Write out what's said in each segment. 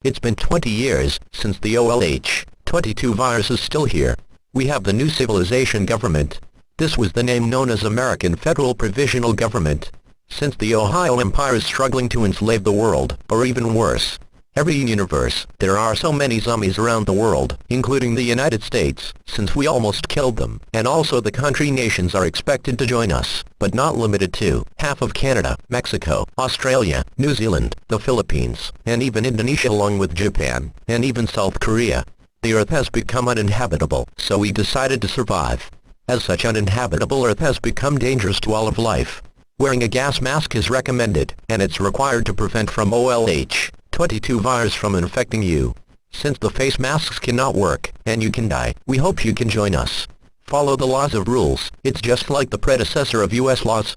It's been 20 years since the OLH-22 virus is still here. We have the new civilization government. This was the name known as American Federal Provisional Government. Since the Ohio Empire is struggling to enslave the world, or even worse. Every universe, there are so many zombies around the world, including the United States, since we almost killed them, and also the country nations are expected to join us, but not limited to, half of Canada, Mexico, Australia, New Zealand, the Philippines, and even Indonesia along with Japan, and even South Korea. The Earth has become uninhabitable, so we decided to survive. As such, uninhabitable Earth has become dangerous to all of life. Wearing a gas mask is recommended, and it's required to prevent from OLH-22 virus from infecting you. Since the face masks cannot work, and you can die, we hope you can join us. Follow the laws of rules. It's just like the predecessor of US laws.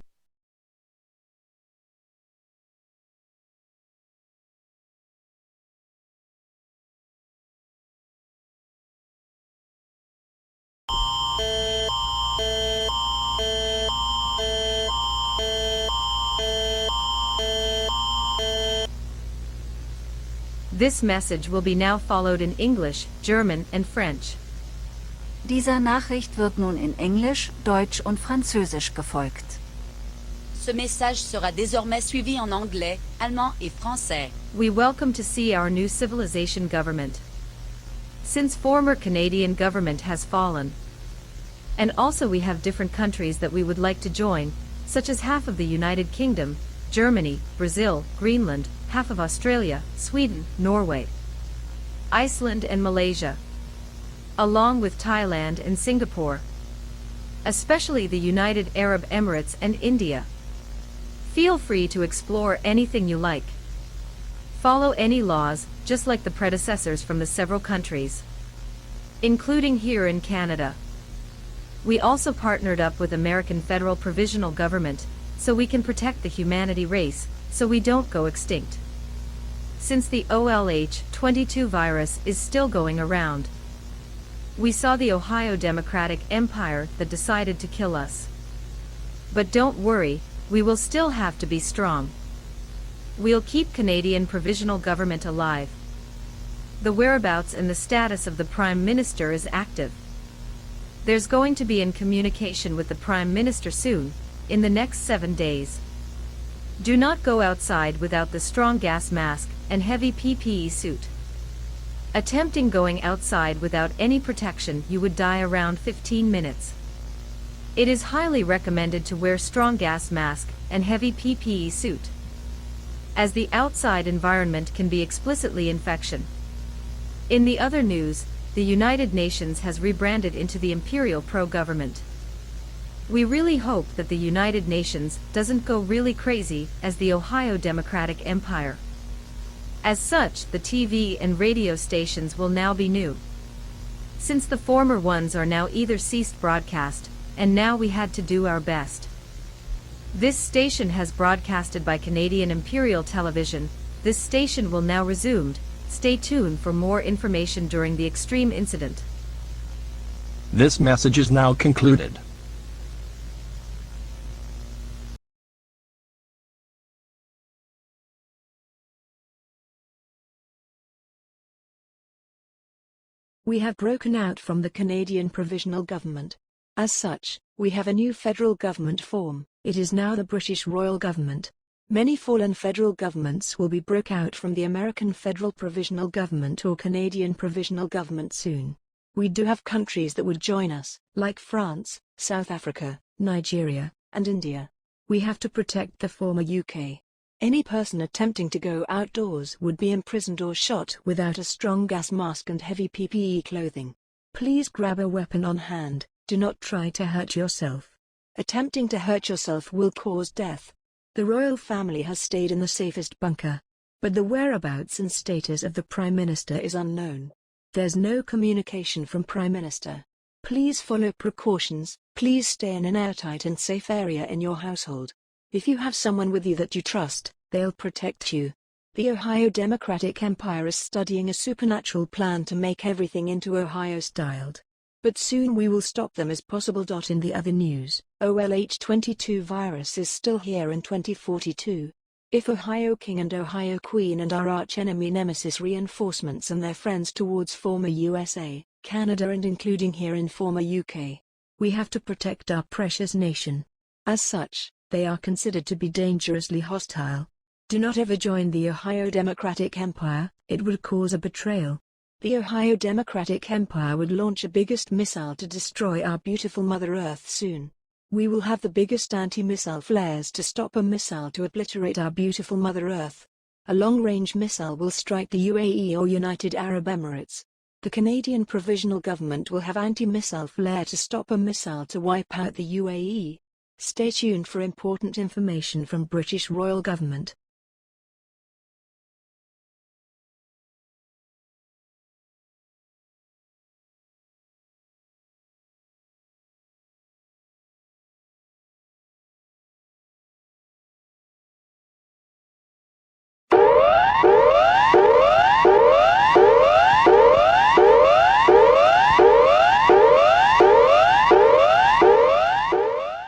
This message will be now followed in English, German and French. Dieser Nachricht wird nun in Englisch, Deutsch und Französisch gefolgt. Ce message sera désormais suivi en anglais, allemand et français. We welcome to see our new civilization government. Since former Canadian government has fallen. And also we have different countries that we would like to join, such as half of the United Kingdom, Germany, Brazil, Greenland, half of Australia, Sweden, Norway, Iceland and Malaysia, along with Thailand and Singapore, especially the United Arab Emirates and India. Feel free to explore anything you like. Follow any laws, just like the predecessors from the several countries, including here in Canada. We also partnered up with American Federal Provisional Government, so we can protect the humanity race, so we don't go extinct. Since the OLH-22 virus is still going around. We saw the Ohio Democratic Empire that decided to kill us. But don't worry, we will still have to be strong. We'll keep Canadian Provisional Government alive. The whereabouts and the status of the Prime Minister is active. There's going to be in communication with the Prime Minister soon, in the next 7 days. Do not go outside without the strong gas mask and heavy PPE suit. Attempting going outside without any protection, you would die around 15 minutes. It is highly recommended to wear strong gas mask and heavy PPE suit, as the outside environment can be explicitly infection. In the other news, the United Nations has rebranded into the Imperial Pro-Government. We really hope that the United Nations doesn't go really crazy as the Ohio Democratic Empire. As such, the TV and radio stations will now be new. Since the former ones are now either ceased broadcast, and now we had to do our best. This station has broadcasted by Canadian Imperial Television. This station will now resumed. Stay tuned for more information during the extreme incident. This message is now concluded. We have broken out from the Canadian Provisional Government. As such, we have a new federal government form. It is now the British Royal Government. Many fallen federal governments will be broke out from the American Federal Provisional Government or Canadian Provisional Government soon. We do have countries that would join us, like France, South Africa, Nigeria, and India. We have to protect the former UK. Any person attempting to go outdoors would be imprisoned or shot without a strong gas mask and heavy PPE clothing. Please grab a weapon on hand, do not try to hurt yourself. Attempting to hurt yourself will cause death. The royal family has stayed in the safest bunker, but the whereabouts and status of the Prime Minister is unknown. There's no communication from Prime Minister. Please follow precautions, please stay in an airtight and safe area in your household. If you have someone with you that you trust, they'll protect you. The Ohio Democratic Empire is studying a supernatural plan to make everything into Ohio-styled. But soon we will stop them as possible. In the other news, OLH-22 virus is still here in 2042. If Ohio King and Ohio Queen and our arch-enemy nemesis reinforcements and their friends towards former USA, Canada and including here in former UK, we have to protect our precious nation. As such, they are considered to be dangerously hostile. Do not ever join the Ohio Democratic Empire, it would cause a betrayal. The Ohio Democratic Empire would launch a biggest missile to destroy our beautiful Mother Earth soon. We will have the biggest anti-missile flares to stop a missile to obliterate our beautiful Mother Earth. A long-range missile will strike the UAE or United Arab Emirates. The Canadian Provisional Government will have anti-missile flare to stop a missile to wipe out the UAE. Stay tuned for important information from British Royal Government.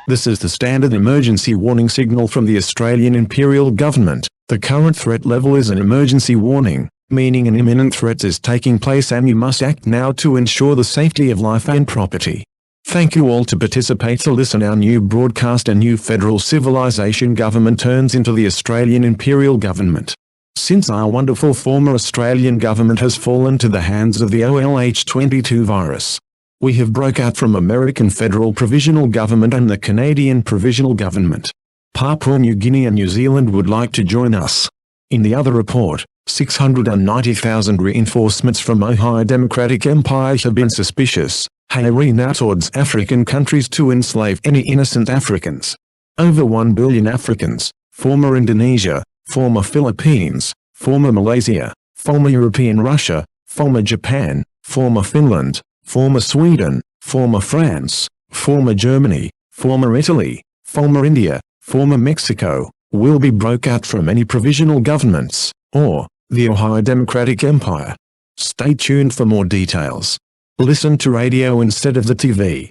This is the standard emergency warning signal from the Australian Imperial Government. The current threat level is an emergency warning, meaning an imminent threat is taking place and you must act now to ensure the safety of life and property. Thank you all to participate to listen our new broadcast. A new federal civilization government turns into the Australian Imperial Government. Since our wonderful former Australian government has fallen to the hands of the OLH22 virus, we have broke out from American Federal Provisional Government and the Canadian Provisional Government. Papua New Guinea and New Zealand would like to join us. In the other report, 690,000 reinforcements from Ohio Democratic Empire have been suspicious, carrying out towards African countries to enslave any innocent Africans. Over 1 billion Africans, former Indonesia, former Philippines, former Malaysia, former European Russia, former Japan, former Finland, former Sweden, former France, former Germany, former Italy, former India, former Mexico, will be broke out from any provisional governments, or the Ohio Democratic Empire. Stay tuned for more details. Listen to radio instead of the TV.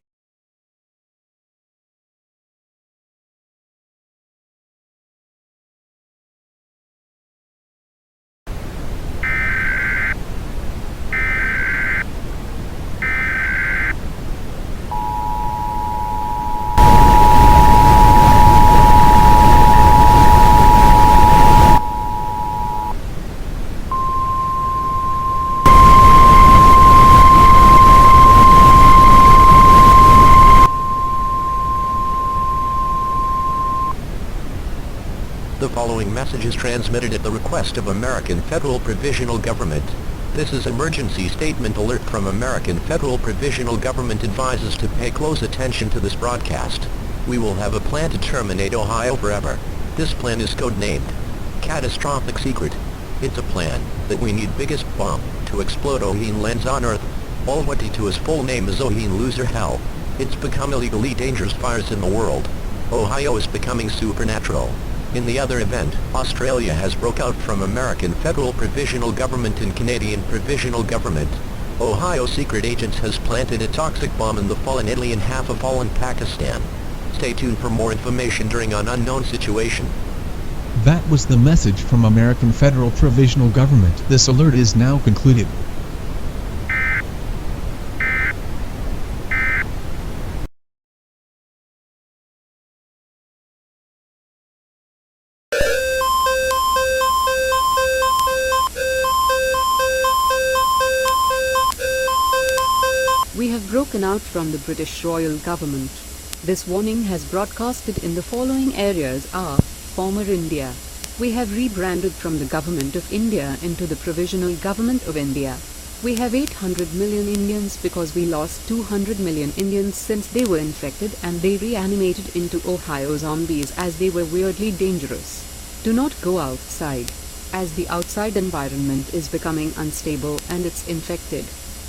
The following message is transmitted at the request of American Federal Provisional Government. This is emergency statement alert from American Federal Provisional Government advises to pay close attention to this broadcast. We will have a plan to terminate Ohio forever. This plan is codenamed Catastrophic Secret. It's a plan that we need biggest bomb to explode Ohine lands on Earth. All what to his full name is Ohine Loser Hell. It's become illegally dangerous virus in the world. Ohio is becoming supernatural. In the other event, Australia has broke out from American Federal Provisional Government and Canadian Provisional Government. Ohio secret agents has planted a toxic bomb in the fallen Italy and half of fallen Pakistan. Stay tuned for more information during an unknown situation. That was the message from American Federal Provisional Government. This alert is now concluded. We have broken out from the British Royal Government. This warning has broadcasted in the following areas are: former India. We have rebranded from the Government of India into the Provisional Government of India. We have 800 million Indians because we lost 200 million Indians since they were infected and they reanimated into Ohio zombies as they were weirdly dangerous. Do not go outside, as the outside environment is becoming unstable and it's infected.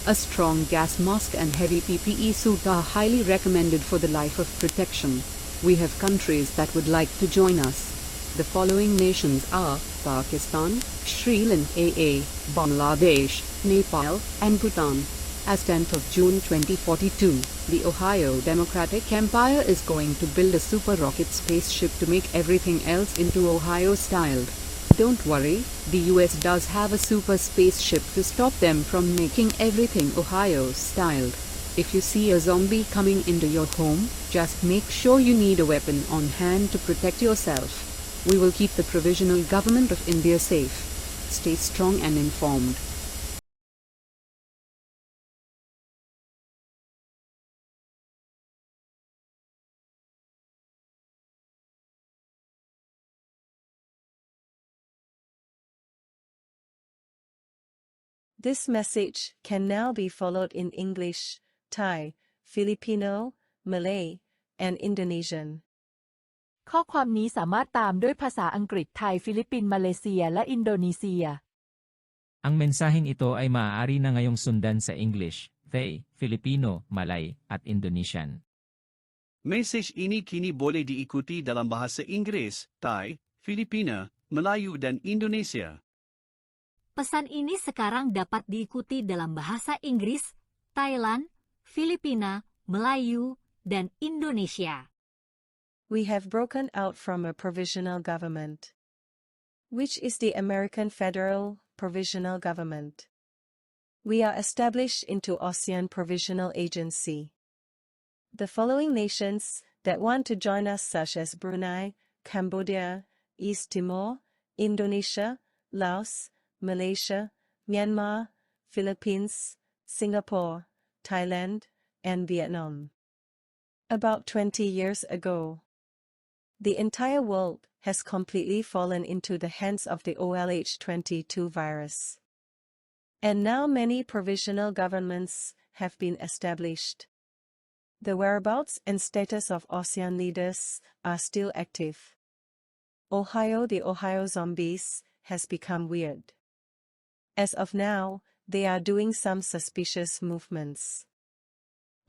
A strong gas mask and heavy PPE suit are highly recommended for the life of protection. We have countries that would like to join us. The following nations are Pakistan, Sri Lanka, Bangladesh, Nepal, and Bhutan. As 10th of June 2042, the Ohio Democratic Empire is going to build a super rocket spaceship to make everything else into Ohio-styled. Don't worry, the US does have a super spaceship to stop them from making everything Ohio-styled. If you see a zombie coming into your home, just make sure you need a weapon on hand to protect yourself. We will keep the Provisional Government of India safe. Stay strong and informed. This message can now be followed in English, Thai, Filipino, Malay, and Indonesian. ข้อความนี้สามารถตามด้วยภาษาอังกฤษไทยฟิลิปปินส์มาเลเซียและอินโดนีเซีย Ang mensaheng ito ay maaari na ngayong sundan sa English, Thai, Filipino, Malay, at Indonesian. Message ini kini boleh diikuti dalam bahasa Inggris, Thai, Filipina, Melayu dan Indonesia. Pesan ini sekarang dapat diikuti dalam bahasa Inggris, Thailand, Filipina, Melayu, dan Indonesia. We have broken out from a provisional government, which is the American Federal Provisional Government. We are established into ASEAN Provisional Agency. The following nations that want to join us such as Brunei, Cambodia, East Timor, Indonesia, Laos, Malaysia, Myanmar, Philippines, Singapore, Thailand, and Vietnam. About 20 years ago, the entire world has completely fallen into the hands of the OLH22 virus. And now many provisional governments have been established. The whereabouts and status of ASEAN leaders are still active. The Ohio zombies, has become weird. As of now, they are doing some suspicious movements.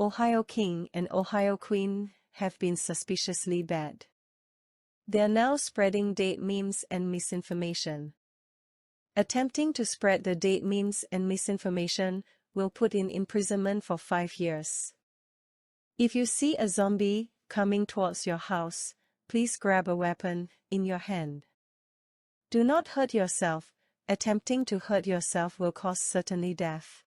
Ohio King and Ohio Queen have been suspiciously bad. They are now spreading date memes and misinformation. Attempting to spread the date memes and misinformation will put in imprisonment for 5 years. If you see a zombie coming towards your house, please grab a weapon in your hand. Do not hurt yourself. Attempting to hurt yourself will cause certainly death.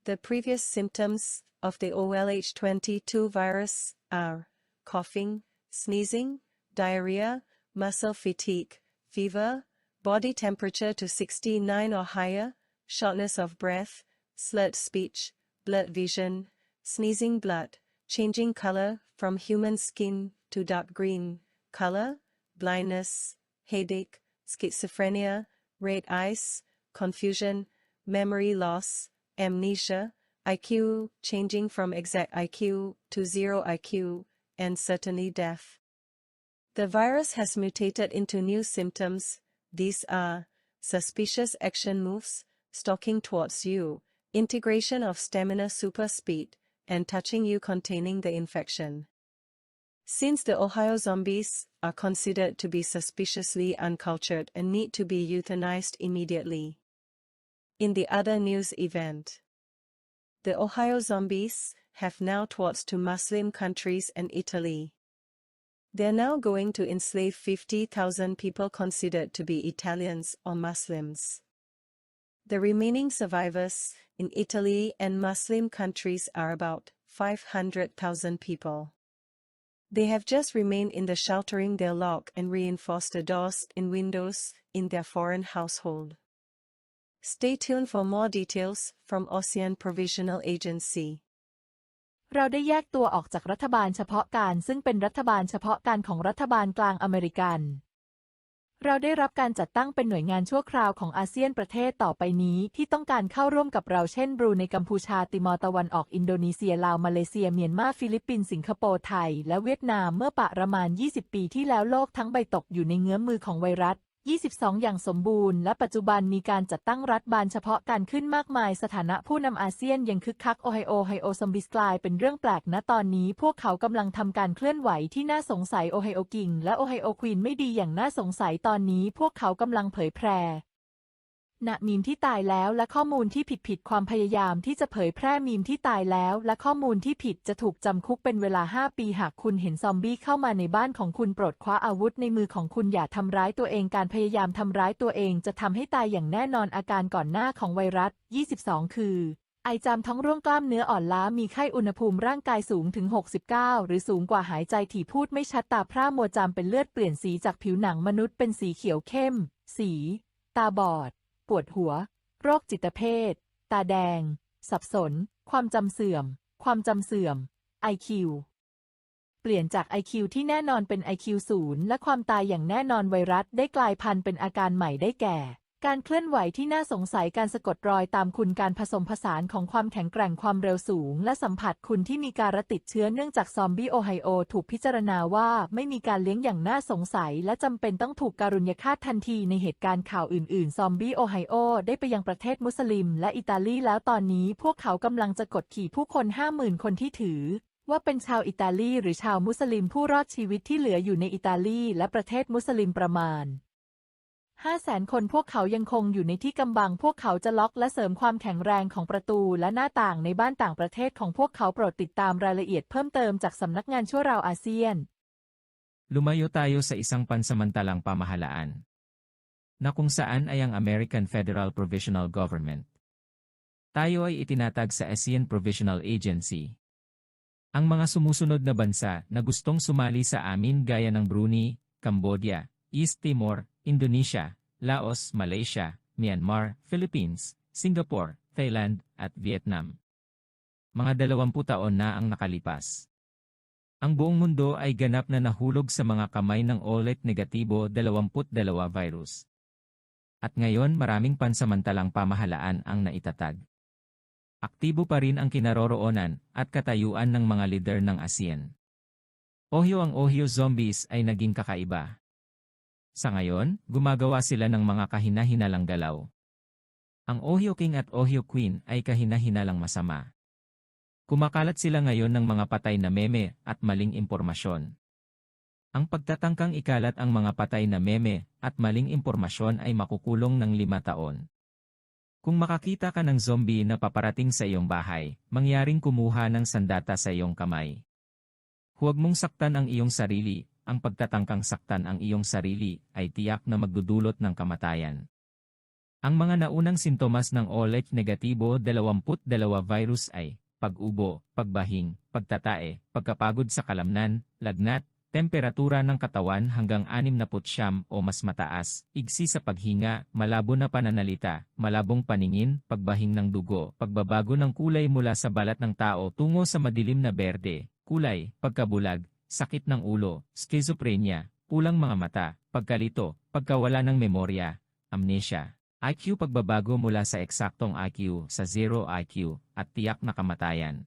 The previous symptoms of the OLH22 virus are coughing, sneezing, diarrhea, muscle fatigue, fever, body temperature to 69 or higher, shortness of breath, slurred speech, blurred vision, sneezing blood, changing color from human skin to dark green color, blindness, headache, schizophrenia, red eyes, confusion, memory loss, amnesia, IQ changing from exact IQ to 0 IQ, and certainly death. The virus has mutated into new symptoms. These are suspicious action moves, stalking towards you, integration of stamina super speed, and touching you containing the infection. Since the Ohio zombies are considered to be suspiciously uncultured and need to be euthanized immediately. In the other news event, the Ohio zombies have now towards to Muslim countries and Italy. They're now going to enslave 50,000 people considered to be Italians or Muslims. The remaining survivors in Italy and Muslim countries are about 500,000 people. They have just remained in the sheltering their lock and reinforced the doors and windows in their foreign household. Stay tuned for more details from ASEAN Provisional Agency. เราได้แยกตัวออกจากรัฐบาลเฉพาะการซึ่งเป็นรัฐบาลเฉพาะการของรัฐบาลกลางอเมริกัน เราได้รับการจัดตั้งเป็นหน่วยงานชั่วคราวของอาเซียนประเทศต่อไปนี้ที่ต้องการเข้าร่วมกับเราเช่นบรูไนกัมพูชาติมอร์ตะวันออกอินโดนีเซียลาวมาเลเซียเมียนมาฟิลิปปินส์สิงคโปร์ไทยและเวียดนามเมื่อประมาณ20 ปีที่แล้วโลกทั้งใบตกอยู่ในเงื้อมมือของไวรัส22อย่างสมบูรณ์และปัจจุบันมีการจัดตั้งรัฐบาลเฉพาะการขึ้นมากมายสถานะผู้นำอาเซียนยังคึกคักโอไฮโอซอมบิสกลายเป็นเรื่องแปลกณตอนนี้พวกเขากำลังทำการเคลื่อนไหวที่น่าสงสัยโอไฮโอกิงและโอไฮโอควีนไม่ดีอย่างน่าสงสัยตอนนี้พวกเขากำลังเผยแพร่ ณมีมที่ตายแล้วและข้อมูลที่ผิดความพยายามที่จะเผยแพร่มีมที่ตายแล้วและข้อมูลที่ผิดจะถูกจำคุกเป็นเวลา 5 ปีหากคุณเห็นซอมบี้เข้ามาในบ้านของคุณโปรดคว้าอาวุธในมือของคุณอย่าทำร้ายตัวเองการพยายามทำร้ายตัวเองจะทำให้ตายอย่างแน่นอนอาการก่อนหน้าของไวรัส 22 คือไอจามท้องร่วงกล้ามเนื้ออ่อนล้ามีไข้อุณหภูมิร่างกายสูงถึง 69 หรือสูงกว่าหายใจถี่พูดไม่ชัดตาพร่ามัวจามเป็นเลือดเปลี่ยนสีจากผิวหนังมนุษย์เป็นสีเขียวเข้มสีตาบอดปวดหัวโรคจิตเภทตาแดงสับสนความจำเสื่อม IQ เปลี่ยนจาก IQ ที่แน่นอนเป็น IQ 0และความตายอย่างแน่นอนไวรัสได้กลายพันธุ์เป็นอาการใหม่ได้แก่การเคลื่อนไหวที่น่าสงสัยการสะกดรอยตามคุณการผสมผสานของความแข็งแกร่งความเร็วสูงและสัมผัสคุณที่มีการติดเชื้อเนื่องจากซอมบี้โอไฮโอถูกพิจารณาว่าไม่มีการเลี้ยงอย่างน่าสงสัยและจำเป็นต้องถูกการุญยฆาตทันทีในเหตุการณ์ข่าวอื่นๆซอมบี้โอไฮโอได้ไปยังประเทศมุสลิมและอิตาลีแล้วตอนนี้พวกเขากำลังจะกดขี่ผู้คน 50,000 คนที่ถือว่าเป็นชาวอิตาลีหรือชาวมุสลิมผู้รอดชีวิตที่เหลืออยู่ในอิตาลีและประเทศมุสลิมประมาณ500,000 คนพวกเขายังคงอยู่ในที่กำบังพวกเขาจะล็อกและเสริมความแข็งแรงของประตูและหน้าต่างในบ้านต่างประเทศของพวกเขาโปรดติดตามรายละเอียดเพิ่มเติมจากสำนักงานชั่วราวอาเซียน Lumayo tayo sa isang pansamantalang pamahalaan na kung saan ay ang American Federal Provisional Government. Tayo ay itinatag sa ASEAN Provisional Agency. Ang mga sumusunod na bansa na gustong sumali sa amin gaya ng Brunei, Cambodia, East Timor, Indonesia, Laos, Malaysia, Myanmar, Philippines, Singapore, Thailand, at Vietnam. Mga 20 taon na ang nakalipas. Ang buong mundo ay ganap na nahulog sa mga kamay ng OliveSouch virus. At ngayon maraming pansamantalang pamahalaan ang naitatag. Aktibo pa rin ang kinaroroonan at katayuan ng mga lider ng ASEAN. Ang Ohio zombies ay naging kakaiba. Sa ngayon, gumagawa sila ng mga kahina-hinalang galaw. Ang Ohio King at Ohio Queen ay kahina-hinalang masama. Kumakalat sila ngayon ng mga patay na meme at maling impormasyon. Ang pagtatangkang ikalat ang mga patay na meme at maling impormasyon ay makukulong ng 5 taon. Kung makakita ka ng zombie na paparating sa iyong bahay, mangyaring kumuha ng sandata sa iyong kamay. Huwag mong saktan ang iyong sarili. Ang pagtatangkang saktan ang iyong sarili ay tiyak na magdudulot ng kamatayan. Ang mga naunang sintomas ng OliveSouch virus ay pag-ubo, pagbahing, pagtatae, pagkapagod sa kalamnan, lagnat, temperatura ng katawan hanggang 69 o mas mataas, igsi sa paghinga, malabo na pananalita, malabong paningin, pagbahing ng dugo, pagbabago ng kulay mula sa balat ng tao tungo sa madilim na berde, kulay, pagkabulag, sakit ng ulo, schizophrenia, kulang mga mata, pagkalito, pagkawala ng memorya, amnesia, IQ pagbabago mula sa eksaktong IQ sa 0 IQ, at tiyak na kamatayan.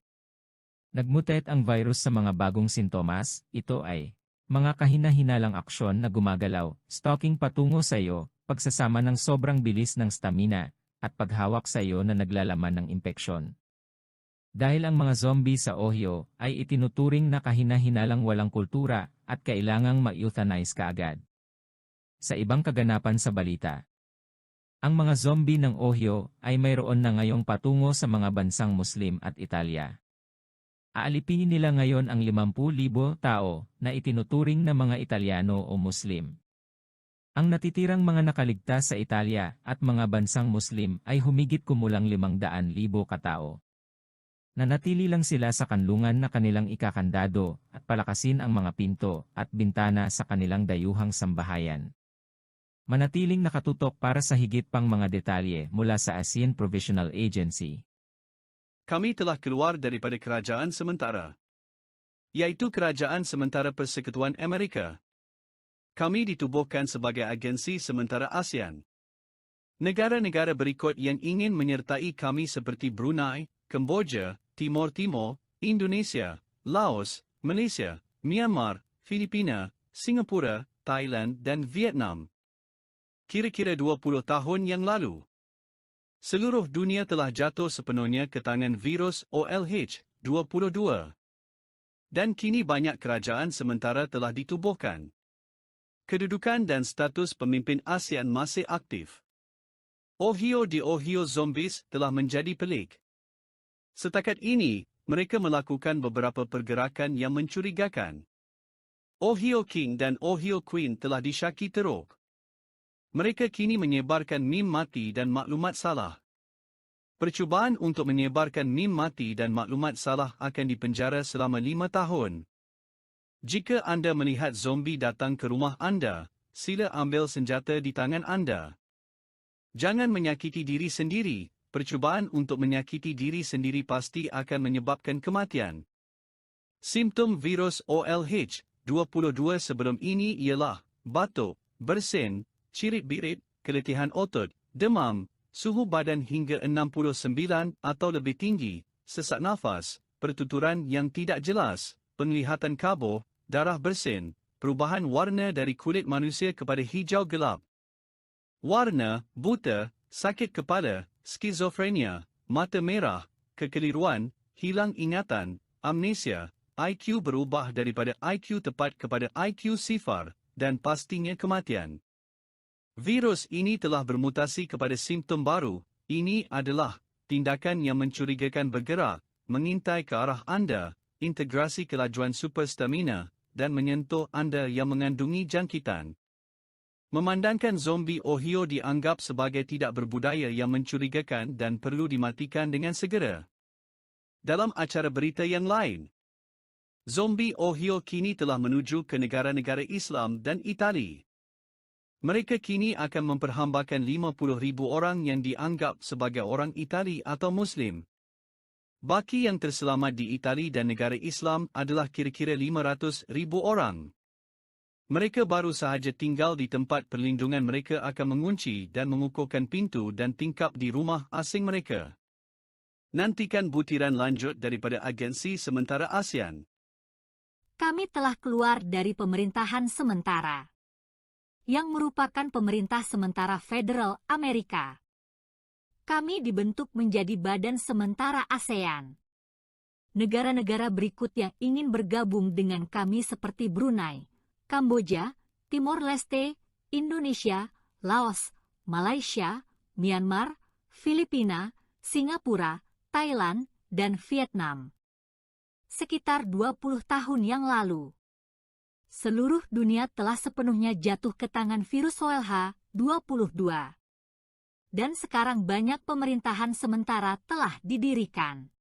Nagmutate ang virus sa mga bagong sintomas, ito ay mga kahina-hinalang aksyon na gumagalaw, stalking patungo sa iyo, pagsasama ng sobrang bilis ng stamina, at paghawak sa iyo na naglalaman ng impeksyon. Dahil ang mga zombie sa Ohio ay itinuturing na kahina-hinalang walang kultura at kailangang ma-euthanize kaagad. Sa ibang kaganapan sa balita, ang mga zombie ng Ohio ay mayroon na ngayong patungo sa mga bansang Muslim at Italia. Aalipinin nila ngayon ang 50,000 tao na itinuturing na mga Italyano o Muslim. Ang natitirang mga nakaligtas sa Italia at mga bansang Muslim ay humigit kumulang 500,000 katao. Nanatili lang sila sa kanlungan na kanilang ikakandado at palakasin ang mga pinto at bintana sa kanilang dayuhang sambahayan. Manatiling nakatutok para sa higit pang mga detalye mula sa ASEAN Provisional Agency. Kami telah keluar daripada kerajaan sementara, yaitu Kerajaan Sementara Persekutuan Amerika. Kami ditubuhkan sebagai agensi sementara ASEAN. Negara-negara berikut yang ingin menyertai kami seperti Brunei, Kamboja, Timor Timur, Indonesia, Laos, Malaysia, Myanmar, Filipina, Singapura, Thailand dan Vietnam. Kira-kira 20 tahun yang lalu, seluruh dunia telah jatuh sepenuhnya ke tangan virus OliveSouch. Dan kini banyak kerajaan sementara telah ditubuhkan. Kedudukan dan status pemimpin ASEAN masih aktif. Ohio di Ohio zombies telah menjadi pelik. Setakat ini, mereka melakukan beberapa pergerakan yang mencurigakan. Ohio King dan Ohio Queen telah disyaki teruk. Mereka kini menyebarkan meme mati dan maklumat salah. Percubaan untuk menyebarkan meme mati dan maklumat salah akan dipenjara selama 5 tahun. Jika anda melihat zombie datang ke rumah anda, sila ambil senjata di tangan anda. Jangan menyakiti diri sendiri. Percubaan untuk menyakiti diri sendiri pasti akan menyebabkan kematian. Simptom virus OLH-22 sebelum ini ialah batuk, bersin, cirit-birit, keletihan otot, demam, suhu badan hingga 69 atau lebih tinggi, sesak nafas, pertuturan yang tidak jelas, penglihatan kabur, darah bersin, perubahan warna dari kulit manusia kepada hijau gelap. Warna, buta, sakit kepala, skizofrenia, mata merah, kekeliruan, hilang ingatan, amnesia, IQ berubah daripada IQ tepat kepada IQ sifar, dan pastinya kematian. Virus ini telah bermutasi kepada simptom baru. Ini adalah tindakan yang mencurigakan bergerak, mengintai ke arah anda, integrasi kelajuan super stamina, dan menyentuh anda yang mengandungi jangkitan. Memandangkan zombie Ohio dianggap sebagai tidak berbudaya yang mencurigakan dan perlu dimatikan dengan segera. Dalam acara berita yang lain, zombie Ohio kini telah menuju ke negara-negara Islam dan Itali. Mereka kini akan memperhambakan 50,000 orang yang dianggap sebagai orang Itali atau Muslim. Baki yang terselamat di Itali dan negara Islam adalah kira-kira 500,000 orang. Mereka baru sahaja tinggal di tempat perlindungan. Mereka akan mengunci dan mengukuhkan pintu dan tingkap di rumah asing mereka. Nantikan butiran lanjut daripada Agensi Sementara ASEAN. Kami telah keluar dari pemerintahan sementara, yang merupakan pemerintah sementara federal Amerika. Kami dibentuk menjadi Badan Sementara ASEAN. Negara-negara berikut yang ingin bergabung dengan kami seperti Brunei, Kamboja, Timor Leste, Indonesia, Laos, Malaysia, Myanmar, Filipina, Singapura, Thailand, dan Vietnam. Sekitar 20 tahun yang lalu, seluruh dunia telah sepenuhnya jatuh ke tangan virus OLH-22. Dan sekarang banyak pemerintahan sementara telah didirikan.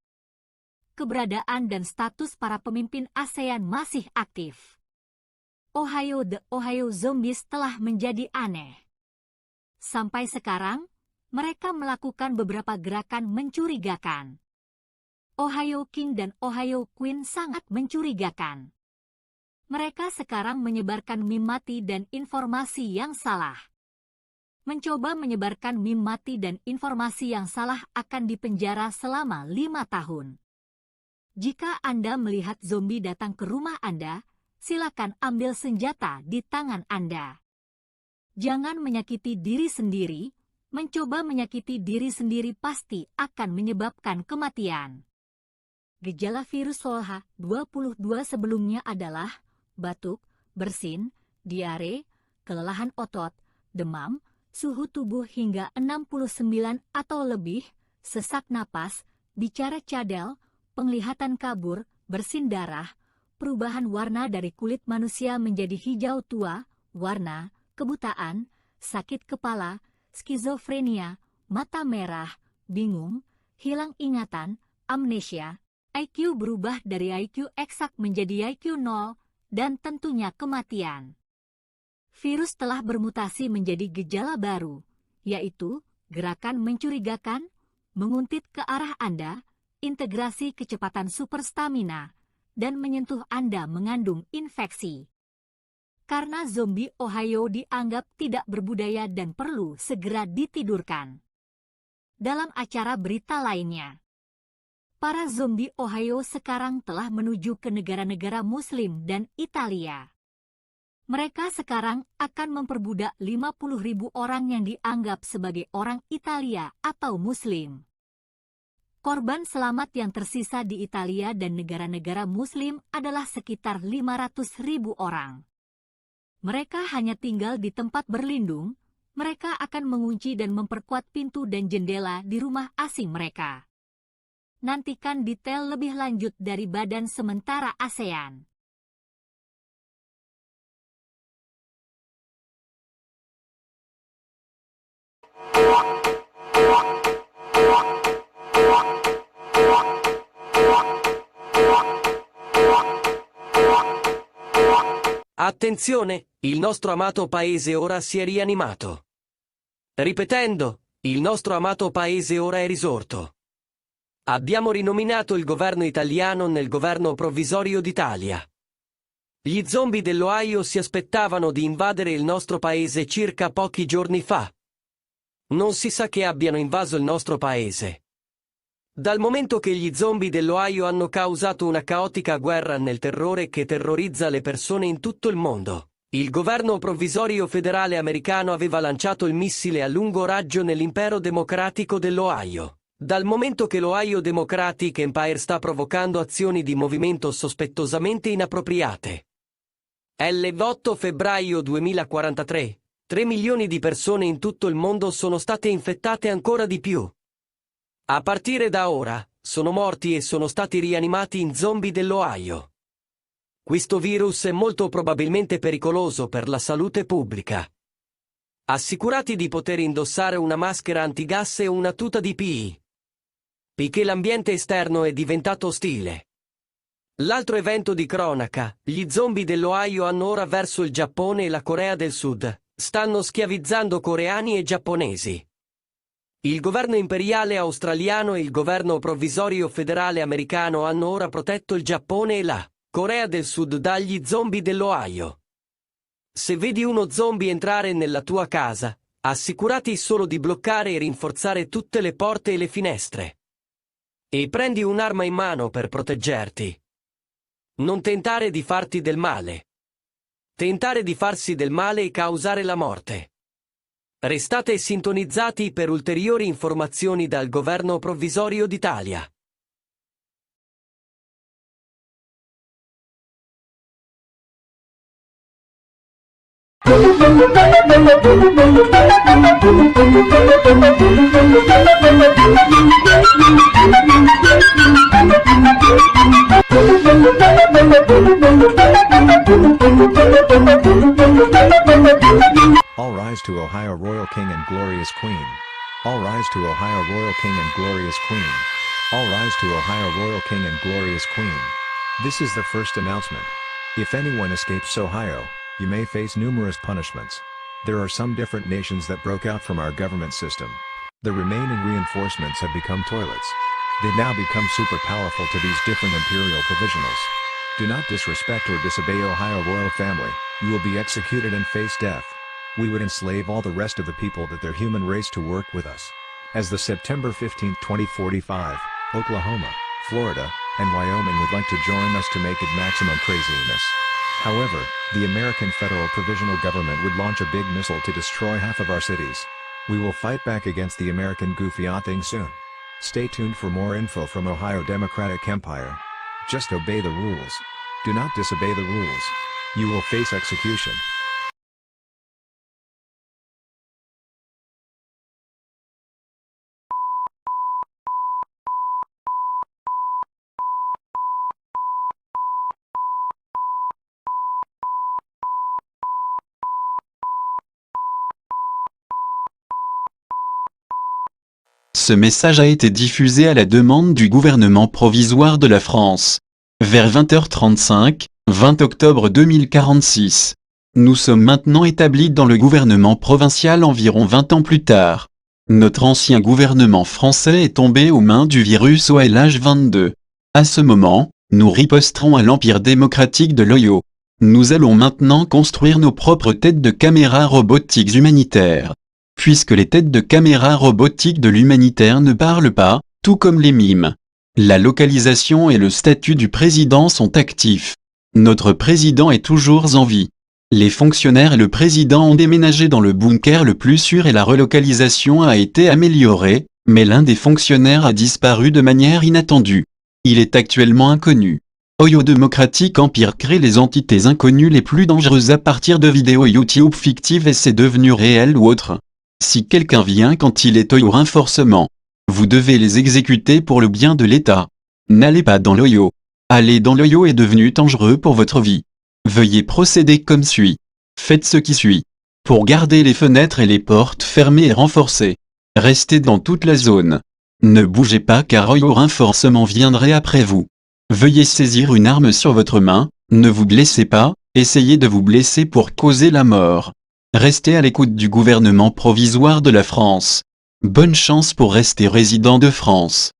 Keberadaan dan status para pemimpin ASEAN masih aktif. The Ohio Zombies telah menjadi aneh. Sampai sekarang, mereka melakukan beberapa gerakan mencurigakan. Ohio King dan Ohio Queen sangat mencurigakan. Mereka sekarang menyebarkan meme mati dan informasi yang salah. Mencoba menyebarkan meme mati dan informasi yang salah akan dipenjara selama 5 tahun. Jika Anda melihat zombie datang ke rumah Anda, silakan ambil senjata di tangan Anda. Jangan menyakiti diri sendiri. Mencoba menyakiti diri sendiri pasti akan menyebabkan kematian. Gejala virus OLH-22 sebelumnya adalah batuk, bersin, diare, kelelahan otot, demam, suhu tubuh hingga 69 atau lebih, sesak napas, bicara cadel, penglihatan kabur, bersin darah, perubahan warna dari kulit manusia menjadi hijau tua, warna, kebutaan, sakit kepala, skizofrenia, mata merah, bingung, hilang ingatan, amnesia, IQ berubah dari IQ eksak menjadi IQ 0, dan tentunya kematian. Virus telah bermutasi menjadi gejala baru, yaitu gerakan mencurigakan, menguntit ke arah Anda, integrasi kecepatan super stamina, dan menyentuh Anda mengandung infeksi. Karena zombie Ohio dianggap tidak berbudaya dan perlu segera ditidurkan. Dalam acara berita lainnya, para zombie Ohio sekarang telah menuju ke negara-negara Muslim dan Italia. Mereka sekarang akan memperbudak 50,000 orang yang dianggap sebagai orang Italia atau Muslim. Korban selamat yang tersisa di Italia dan negara-negara Muslim adalah sekitar 500,000 orang. Mereka hanya tinggal di tempat berlindung, Mereka akan mengunci dan memperkuat pintu dan jendela di rumah asing mereka. Nantikan detail lebih lanjut dari Badan Sementara ASEAN. Attenzione, il nostro amato paese ora si è rianimato. Ripetendo, il nostro amato paese ora è risorto. Abbiamo rinominato il governo italiano nel governo provvisorio d'Italia. Gli zombie dell'Ohio si aspettavano di invadere il nostro paese circa pochi giorni fa. Non si sa che abbiano invaso il nostro paese. Dal momento che gli zombie dell'Ohio hanno causato una caotica guerra nel terrore che terrorizza le persone in tutto il mondo, il governo provvisorio federale americano aveva lanciato il missile a lungo raggio nell'impero democratico dell'Ohio. Dal momento che l'Ohio Democratic Empire sta provocando azioni di movimento sospettosamente inappropriate. L'8 febbraio 2043, 3 milioni di persone in tutto il mondo sono state infettate ancora di più. A partire da ora, sono morti e sono stati rianimati in zombie dell'Ohio. Questo virus è molto probabilmente pericoloso per la salute pubblica. Assicurati di poter indossare una maschera antigas e una tuta di PI. Poiché l'ambiente esterno è diventato ostile. L'altro evento di cronaca, gli zombie dell'Ohio hanno ora verso il Giappone e la Corea del Sud, stanno schiavizzando coreani e giapponesi. Il governo imperiale australiano e il governo provvisorio federale americano hanno ora protetto il Giappone e la Corea del Sud dagli zombie dell'Ohio. Se vedi uno zombie entrare nella tua casa, assicurati solo di bloccare e rinforzare tutte le porte e le finestre. E prendi un'arma in mano per proteggerti. Non tentare di farti del male. Tentare di farsi del male e causare la morte. Restate sintonizzati per ulteriori informazioni dal Governo Provvisorio d'Italia. All rise to Ohio Royal King and Glorious Queen. All rise to Ohio Royal King and Glorious Queen. All rise to Ohio Royal King and Glorious Queen. This is the first announcement. If anyone escapes Ohio, you may face numerous punishments. There are some different nations that broke out from our government system. The remaining reinforcements have become toilets. They now become super powerful to these different imperial provisionals. Do not disrespect or disobey Ohio royal family, you will be executed and face death. We would enslave all the rest of the people that their human race to work with us. As the September 15, 2045, Oklahoma, Florida, and Wyoming would like to join us to make it maximum craziness. However, the American federal provisional government would launch a big missile to destroy half of our cities. We will fight back against the American goofy thing soon. Stay tuned for more info from Ohio Democratic Empire. Just obey the rules. Do not disobey the rules. You will face execution. Ce message a été diffusé à la demande du gouvernement provisoire de la France. Vers 20h35, 20 octobre 2046. Nous sommes maintenant établis dans le gouvernement provincial environ 20 ans plus tard. Notre ancien gouvernement français est tombé aux mains du virus OliveSouch. À ce moment, nous riposterons à l'Empire démocratique de l'Ohio. Nous allons maintenant construire nos propres têtes de caméras robotiques humanitaires. Puisque les têtes de caméras robotiques de l'humanitaire ne parlent pas, tout comme les mimes. La localisation et le statut du président sont actifs. Notre président est toujours en vie. Les fonctionnaires et le président ont déménagé dans le bunker le plus sûr et la relocalisation a été améliorée, mais l'un des fonctionnaires a disparu de manière inattendue. Il est actuellement inconnu. Ohio Democratic Empire crée les entités inconnues les plus dangereuses à partir de vidéos YouTube fictives et c'est devenu réel ou autre. Si quelqu'un vient quand il est Ohio renforcement, vous devez les exécuter pour le bien de l'État. N'allez pas dans l'Ohio. Aller dans l'Ohio est devenu dangereux pour votre vie. Veuillez procéder comme suit. Faites ce qui suit. Pour garder les fenêtres et les portes fermées et renforcées, restez dans toute la zone. Ne bougez pas car Ohio renforcement viendrait après vous. Veuillez saisir une arme sur votre main, ne vous blessez pas, essayez de vous blesser pour causer la mort. Restez à l'écoute du gouvernement provisoire de la France. Bonne chance pour rester résident de France.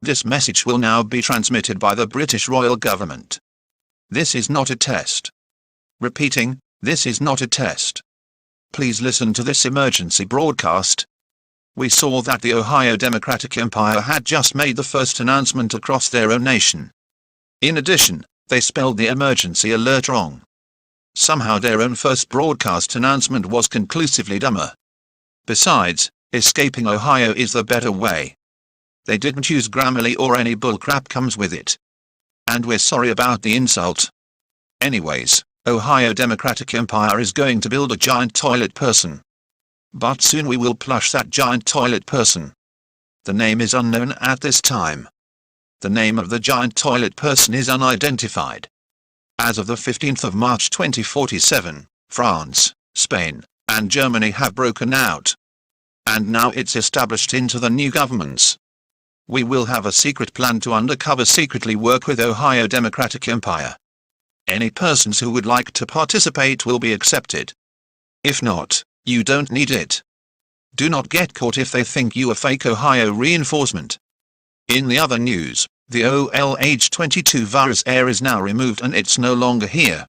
This message will now be transmitted by the British Royal Government. This is not a test. Repeating, this is not a test. Please listen to this emergency broadcast. We saw that the Ohio Democratic Empire had just made the first announcement across their own nation. In addition, they spelled the emergency alert wrong. Somehow their own first broadcast announcement was conclusively dumber. Besides, escaping Ohio is the better way. They didn't use Grammarly or any bullcrap comes with it. And we're sorry about the insult. Anyways, Ohio Democratic Empire is going to build a giant toilet person. But soon we will plush that giant toilet person. The name is unknown at this time. The name of the giant toilet person is unidentified. As of the 15th of March 2047, France, Spain, and Germany have broken out. And now it's established into the new governments. We will have a secret plan to undercover secretly work with Ohio Democratic Empire. Any persons who would like to participate will be accepted. If not, you don't need it. Do not get caught if they think you are fake Ohio reinforcement. In the other news, the OliveSouch virus air is now removed and it's no longer here.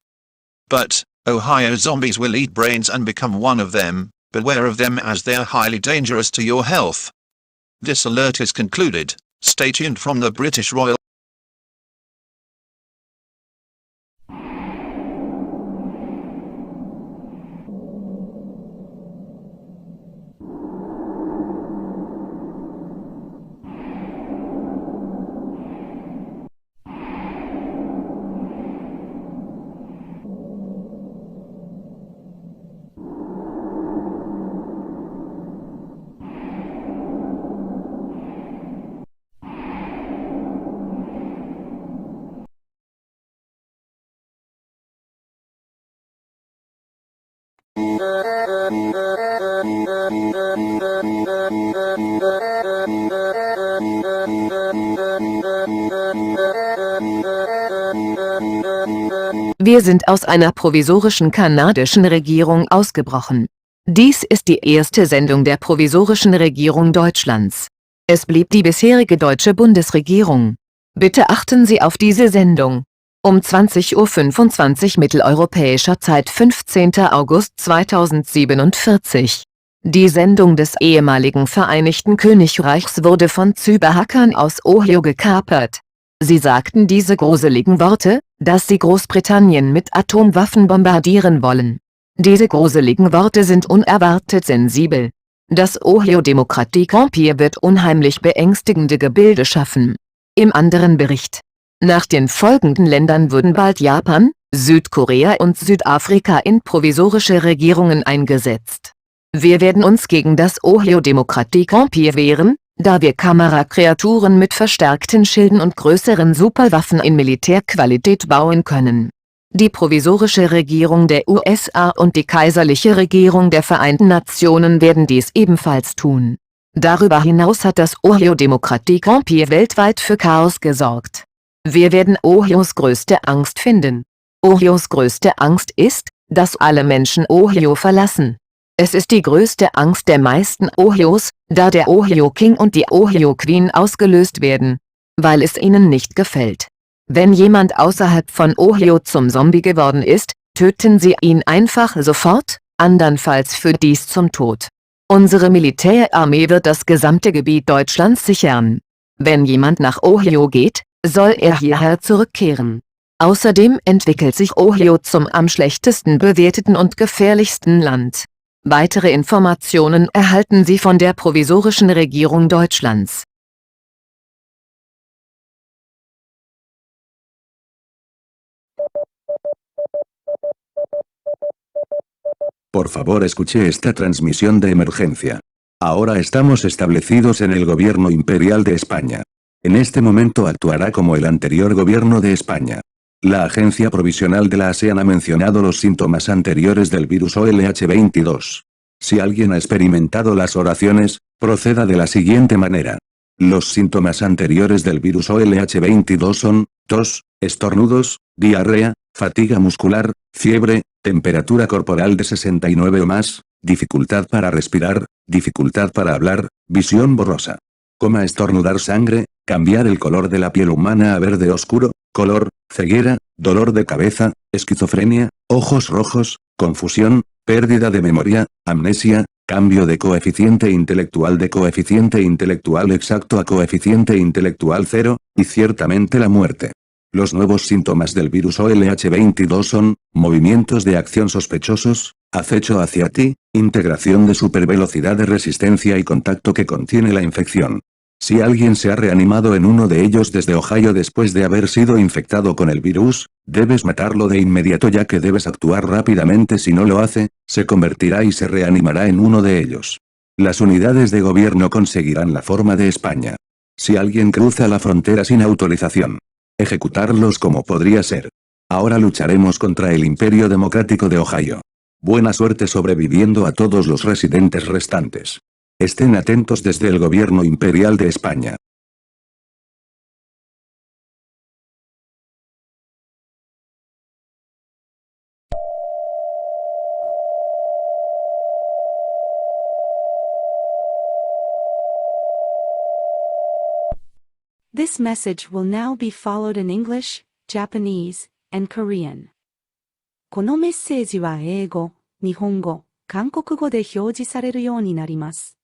But, Ohio zombies will eat brains and become one of them, beware of them as they are highly dangerous to your health. This alert is concluded. Stay tuned from the British Royal. Wir sind aus einer provisorischen kanadischen Regierung ausgebrochen. Dies ist die erste Sendung der provisorischen Regierung Deutschlands. Es blieb die bisherige deutsche Bundesregierung. Bitte achten Sie auf diese Sendung. Um 20:25 Uhr mitteleuropäischer Zeit 15. August 2047. Die Sendung des ehemaligen Vereinigten Königreichs wurde von Cyberhackern aus Ohio gekapert. Sie sagten diese gruseligen Worte, dass sie Großbritannien mit Atomwaffen bombardieren wollen. Diese gruseligen Worte sind unerwartet sensibel. Das Ohio Democratic Empire wird unheimlich beängstigende Gebilde schaffen. Im anderen Bericht. Nach den folgenden Ländern würden bald Japan, Südkorea und Südafrika in provisorische Regierungen eingesetzt. Wir werden uns gegen das Ohio Democratic Empire wehren, da wir Kamerakreaturen mit verstärkten Schilden und größeren Superwaffen in Militärqualität bauen können. Die provisorische Regierung der USA und die kaiserliche Regierung der Vereinten Nationen werden dies ebenfalls tun. Darüber hinaus hat das Ohio Democratic Empire weltweit für Chaos gesorgt. Wir werden Ohios größte Angst finden. Ohios größte Angst ist, dass alle Menschen Ohio verlassen. Es ist die größte Angst der meisten Ohios, da der Ohio King und die Ohio Queen ausgelöst werden, weil es ihnen nicht gefällt. Wenn jemand außerhalb von Ohio zum Zombie geworden ist, töten Sie ihn einfach sofort, andernfalls führt dies zum Tod. Unsere Militärarmee wird das gesamte Gebiet Deutschlands sichern. Wenn jemand nach Ohio geht, soll er hierher zurückkehren. Außerdem entwickelt sich Ohio zum am schlechtesten bewerteten und gefährlichsten Land. Weitere Informationen erhalten Sie von der provisorischen Regierung Deutschlands. Por favor, escuche esta transmisión de emergencia. Ahora estamos establecidos en el gobierno imperial de España. En este momento actuará como el anterior gobierno de España. La agencia provisional de la ASEAN ha mencionado los síntomas anteriores del virus OLH22. Si alguien ha experimentado las oraciones, proceda de la siguiente manera. Los síntomas anteriores del virus OLH22 son, tos, estornudos, diarrea, fatiga muscular, fiebre, temperatura corporal de 69 o más, dificultad para respirar, dificultad para hablar, visión borrosa. Estornudar sangre, cambiar el color de la piel humana a verde oscuro, color, ceguera, dolor de cabeza, esquizofrenia, ojos rojos, confusión, pérdida de memoria, amnesia, cambio de coeficiente intelectual exacto a coeficiente intelectual 0, y ciertamente la muerte. Los nuevos síntomas del virus OLH22 son, movimientos de acción sospechosos, acecho hacia ti, integración de supervelocidad de resistencia y contacto que contiene la infección. Si alguien se ha reanimado en uno de ellos desde Ohio después de haber sido infectado con el virus, debes matarlo de inmediato ya que debes actuar rápidamente. Si no lo hace, se convertirá y se reanimará en uno de ellos. Las unidades de gobierno conseguirán la forma de España. Si alguien cruza la frontera sin autorización, ejecutarlos como podría ser. Ahora lucharemos contra el Imperio Democrático de Ohio. Buena suerte sobreviviendo a todos los residentes restantes. Estén atentos desde el gobierno imperial de España. This message will now be followed in English, Japanese, and Korean. このメッセージは英語、日本語、韓国語で表示されるようになります。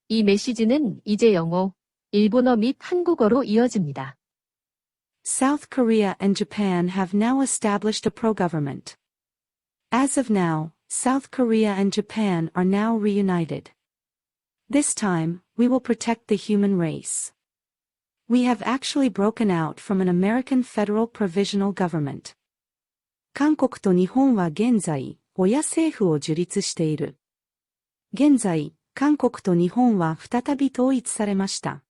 이 메시지는 이제 영어, 일본어 및 한국어로 이어집니다. South Korea and Japan have now established a pro-government. As of now, South Korea and Japan are now reunited. This time, we will protect the human race. We have actually broken out from an American federal provisional government. 韓国と日本は現在、親政府を樹立している。現在、韓国と日本は再び統一されました。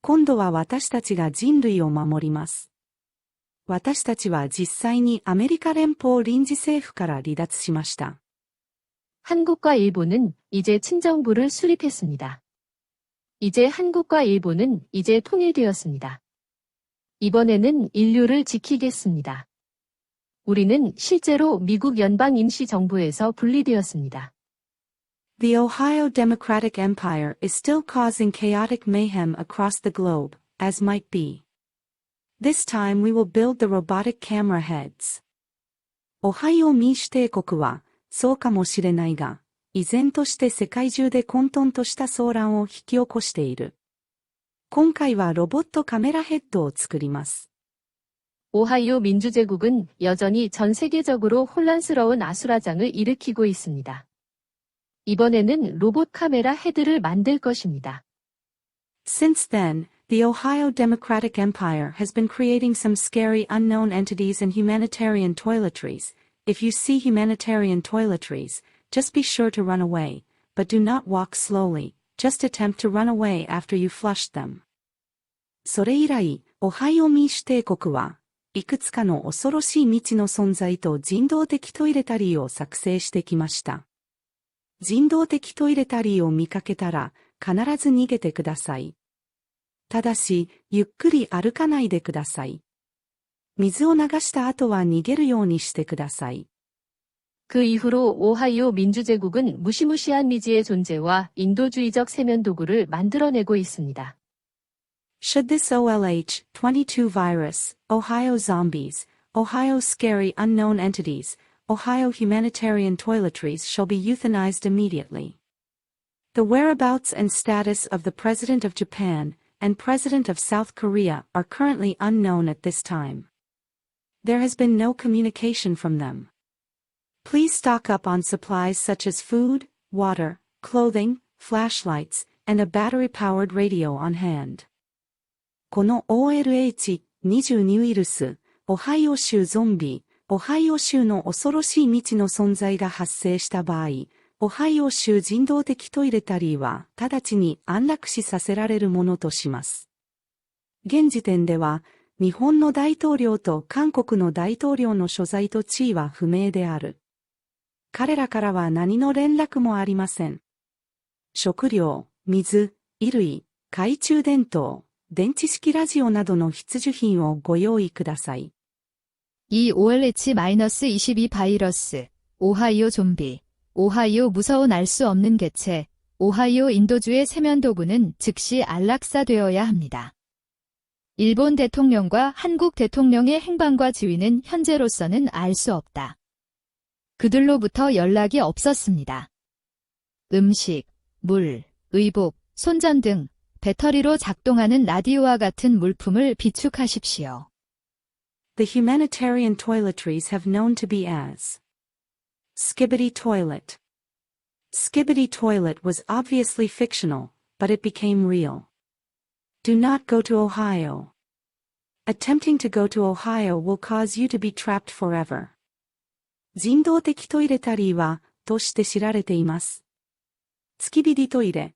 今度は私たちが人類を守ります。私たちは実際にアメリカ連邦臨時政府から離脱しました。 한국과 일본은 이제 친정부를 수립했습니다. 이제 한국과 일본은 이제 통일되었습니다. 이번에는 인류를 지키겠습니다. 우리는 실제로 미국 연방 임시정부에서 분리되었습니다. The Ohio Democratic Empire is still causing chaotic mayhem across the globe, as might be. This time we will build the robotic camera heads. オハイオ民主帝国は、そうかもしれないが、依然として世界中で混沌とした騒乱を引き起こしている。今回はロボットカメラヘッドを作ります。 오하이오 민주제국은 여전히 전 세계적으로 혼란스러운 아수라장을 일으키고 있습니다. 이번에는 로봇 카메라 헤드를 만들 것입니다. Since then, the Ohio Democratic Empire has been creating some scary unknown entities and humanitarian toiletries. If you see humanitarian toiletries, just be sure to run away, but do not walk slowly, just attempt to run away after you flushed them. それ以来、オハイオ民主帝国は、いくつかの恐ろしい未知の存在と人道的トイレタリーを作成してきました。人道的トイレタリーを見かけたら、必ず逃げてください。ただし、ゆっくり歩かないでください。水を流した後は逃げるようにしてください。 그 이후로 오하이오 민주제국은 무시무시한 미지의 존재와 인도주의적 세면도구를 만들어내고 있습니다. Should this OLH-22 virus, Ohio zombies, Ohio scary unknown entities, Ohio humanitarian toiletries shall be euthanized immediately. The whereabouts and status of the President of Japan and President of South Korea are currently unknown at this time. There has been no communication from them. Please stock up on supplies such as food, water, clothing, flashlights, and a battery-powered radio on hand. この OLH22 ウイルス、オハイオ州ゾンビ、オハイオ州の恐ろしい未知の存在が発生した場合、オハイオ州人道的トイレタリーは直ちに安楽死させられるものとします。現時点では、日本の大統領と韓国の大統領の所在と地位は不明である。彼らからは何の連絡もありません。食料、水、衣類、懐中電灯、電池式ラジオなどの必需品をご用意ください。이 OLH-22 바이러스, 오하이오 좀비, 오하이오 무서운 알 수 없는 개체, 오하이오 인도주의 세면도구는 즉시 안락사되어야 합니다. 일본 대통령과 한국 대통령의 행방과 지위는 현재로서는 알 수 없다. 그들로부터 연락이 없었습니다. 음식, 물, 의복, 손전 등 배터리로 작동하는 라디오와 같은 물품을 비축하십시오. The humanitarian toiletries have known to be as Skibbity toilet. Skibbity toilet was obviously fictional, but it became real. Do not go to Ohio. Attempting to go to Ohio will cause you to be trapped forever. 人道的トイレタリーは、として知られています。スキビディトイレ。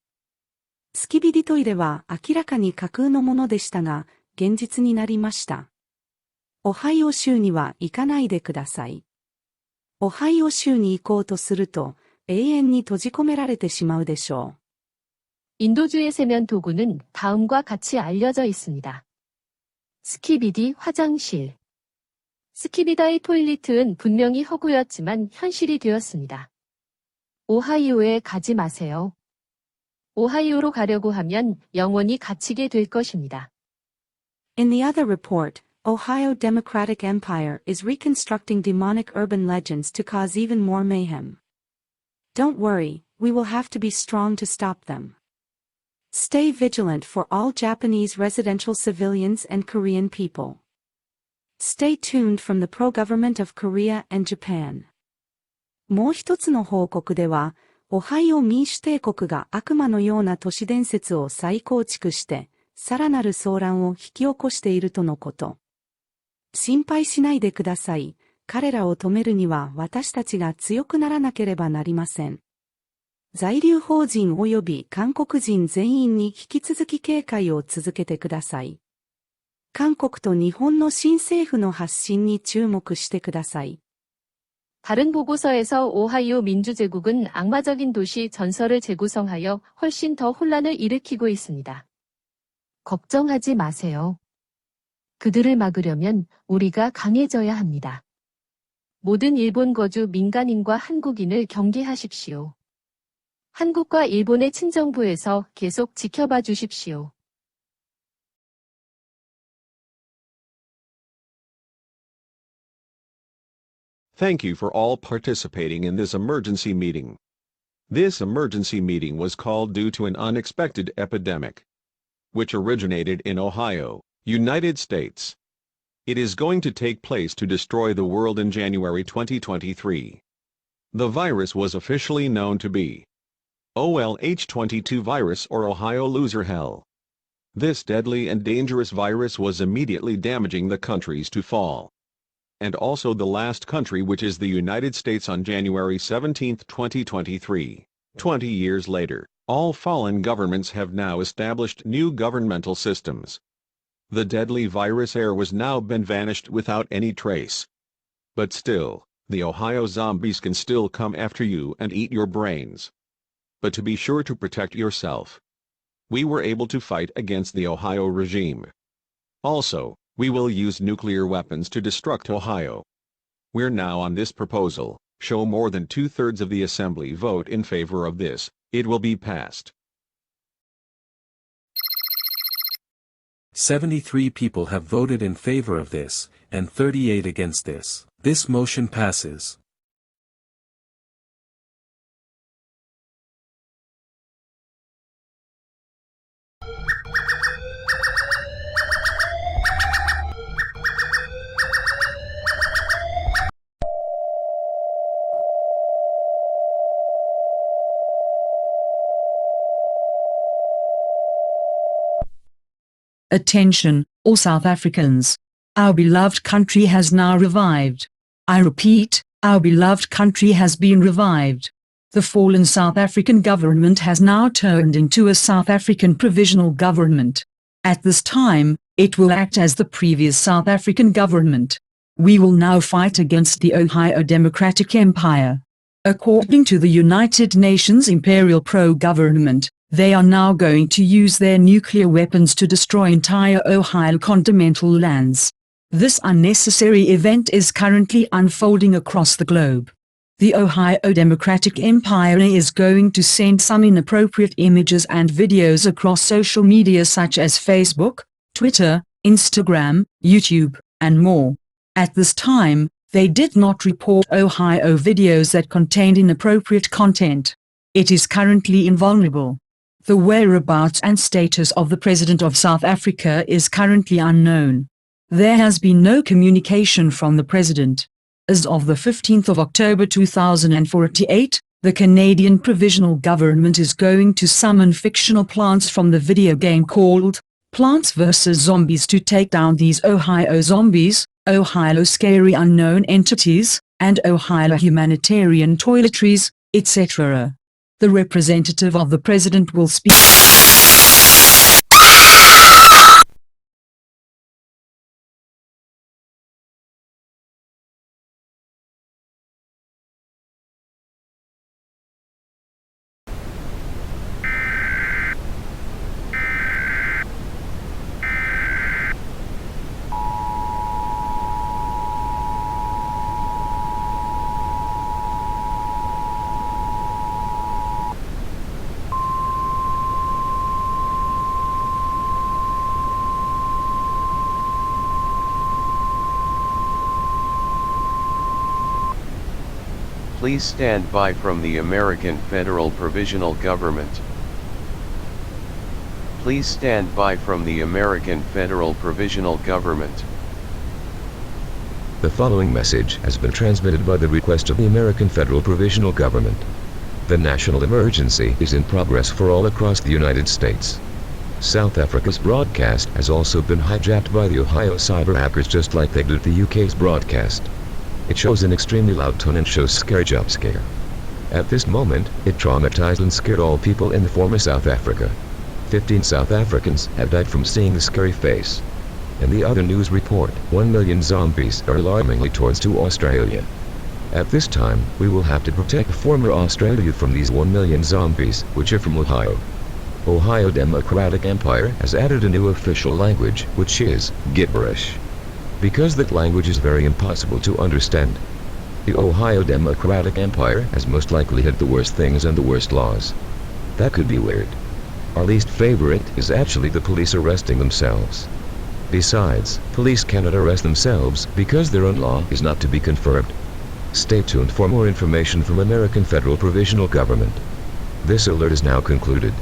スキビディトイレは明らかに架空のものでしたが、現実になりました。オハイオ州には行かないでください。オハイオ州に行こうとすると、永遠に閉じ込められてしまうでしょう。 인도주의 세면 도구는 다음과 같이 알려져 있습니다. 스키비디 화장실. 스키비다의 토일리트는 분명히 허구였지만 현실이 되었습니다. 오하이오에 가지 마세요. 오하이오로 가려고 하면 영원히 갇히게 될 것입니다. In the other report, Ohio Democratic Empire is reconstructing demonic urban legends to cause even more mayhem. Don't worry, we will have to be strong to stop them. Stay vigilant for all Japanese residential civilians and Korean people. Stay tuned from the pro-government of Korea and Japan. もう一つの報告では、オハイオ民主帝国が悪魔のような都市伝説を再構築して、さらなる騒乱を引き起こしているとのこと。心配しないでください。彼らを止めるには私たちが強くならなければなりません。在留邦人及び韓国人全員に引き続き警戒を続けてください。韓国と日本の新政府の発信に注目してください。 다른 보고서에서 오하이오 민주제국은 악마적인 도시 전설을 재구성하여 훨씬 더 혼란을 일으키고 있습니다. 걱정하지 마세요. 그들을 막으려면 우리가 강해져야 합니다. 모든 일본 거주 민간인과 한국인을 경계하십시오. 한국과 일본의 친정부에서 계속 지켜봐 주십시오. Thank you for all participating in this emergency meeting. This emergency meeting was called due to an unexpected epidemic, which originated in Ohio, United States. It is going to take place to destroy the world in January 2023. The virus was officially known to be OLH22 virus or Ohio loser hell. This deadly and dangerous virus was immediately damaging the countries to fall. And also the last country, which is the United States, on January 17, 2023. 20 years later, all fallen governments have now established new governmental systems. The deadly virus air was now been vanished without any trace. But still, the Ohio zombies can still come after you and eat your brains. But to be sure to protect yourself, we were able to fight against the Ohio regime. Also, we will use nuclear weapons to destruct Ohio. We're now on this proposal. Show more than 2/3 of the assembly vote in favor of this. It will be passed. 73 people have voted in favor of this, and 38 against this. This motion passes. Attention, all South Africans. Our beloved country has now revived. I repeat, our beloved country has been revived. The fallen South African government has now turned into a South African provisional government. At this time, it will act as the previous South African government. We will now fight against the Ohio Democratic Empire. According to the United Nations Imperial Pro-Government, they are now going to use their nuclear weapons to destroy entire Ohio continental lands. This unnecessary event is currently unfolding across the globe. The Ohio Democratic Empire is going to send some inappropriate images and videos across social media such as Facebook, Twitter, Instagram, YouTube, and more. At this time, they did not report Ohio videos that contained inappropriate content. It is currently invulnerable. The whereabouts and status of the President of South Africa is currently unknown. There has been no communication from the President. As of the 15th of October 2048, the Canadian Provisional Government is going to summon fictional plants from the video game called Plants vs. Zombies to take down these Ohio zombies, Ohio scary unknown entities, and Ohio humanitarian toiletries, etc. The representative of the President will speak. Please stand by from the American Federal Provisional Government. Please stand by from the American Federal Provisional Government. The following message has been transmitted by the request of the American Federal Provisional Government. The national emergency is in progress for all across the United States. South Africa's broadcast has also been hijacked by the Ohio cyber hackers just like they did the UK's broadcast. It shows an extremely loud tone and shows scary jump scare. At this moment, it traumatized and scared all people in the former South Africa. 15 South Africans have died from seeing the scary face. In the other news report, 1 million zombies are alarmingly towards to Australia. At this time, we will have to protect the former Australia from these 1 million zombies, which are from Ohio. Ohio Democratic Empire has added a new official language, which is gibberish. Because that language is very impossible to understand. The Ohio Democratic Empire has most likely had the worst things and the worst laws. That could be weird. Our least favorite is actually the police arresting themselves. Besides, police cannot arrest themselves because their own law is not to be confirmed. Stay tuned for more information from American Federal Provisional Government. This alert is now concluded.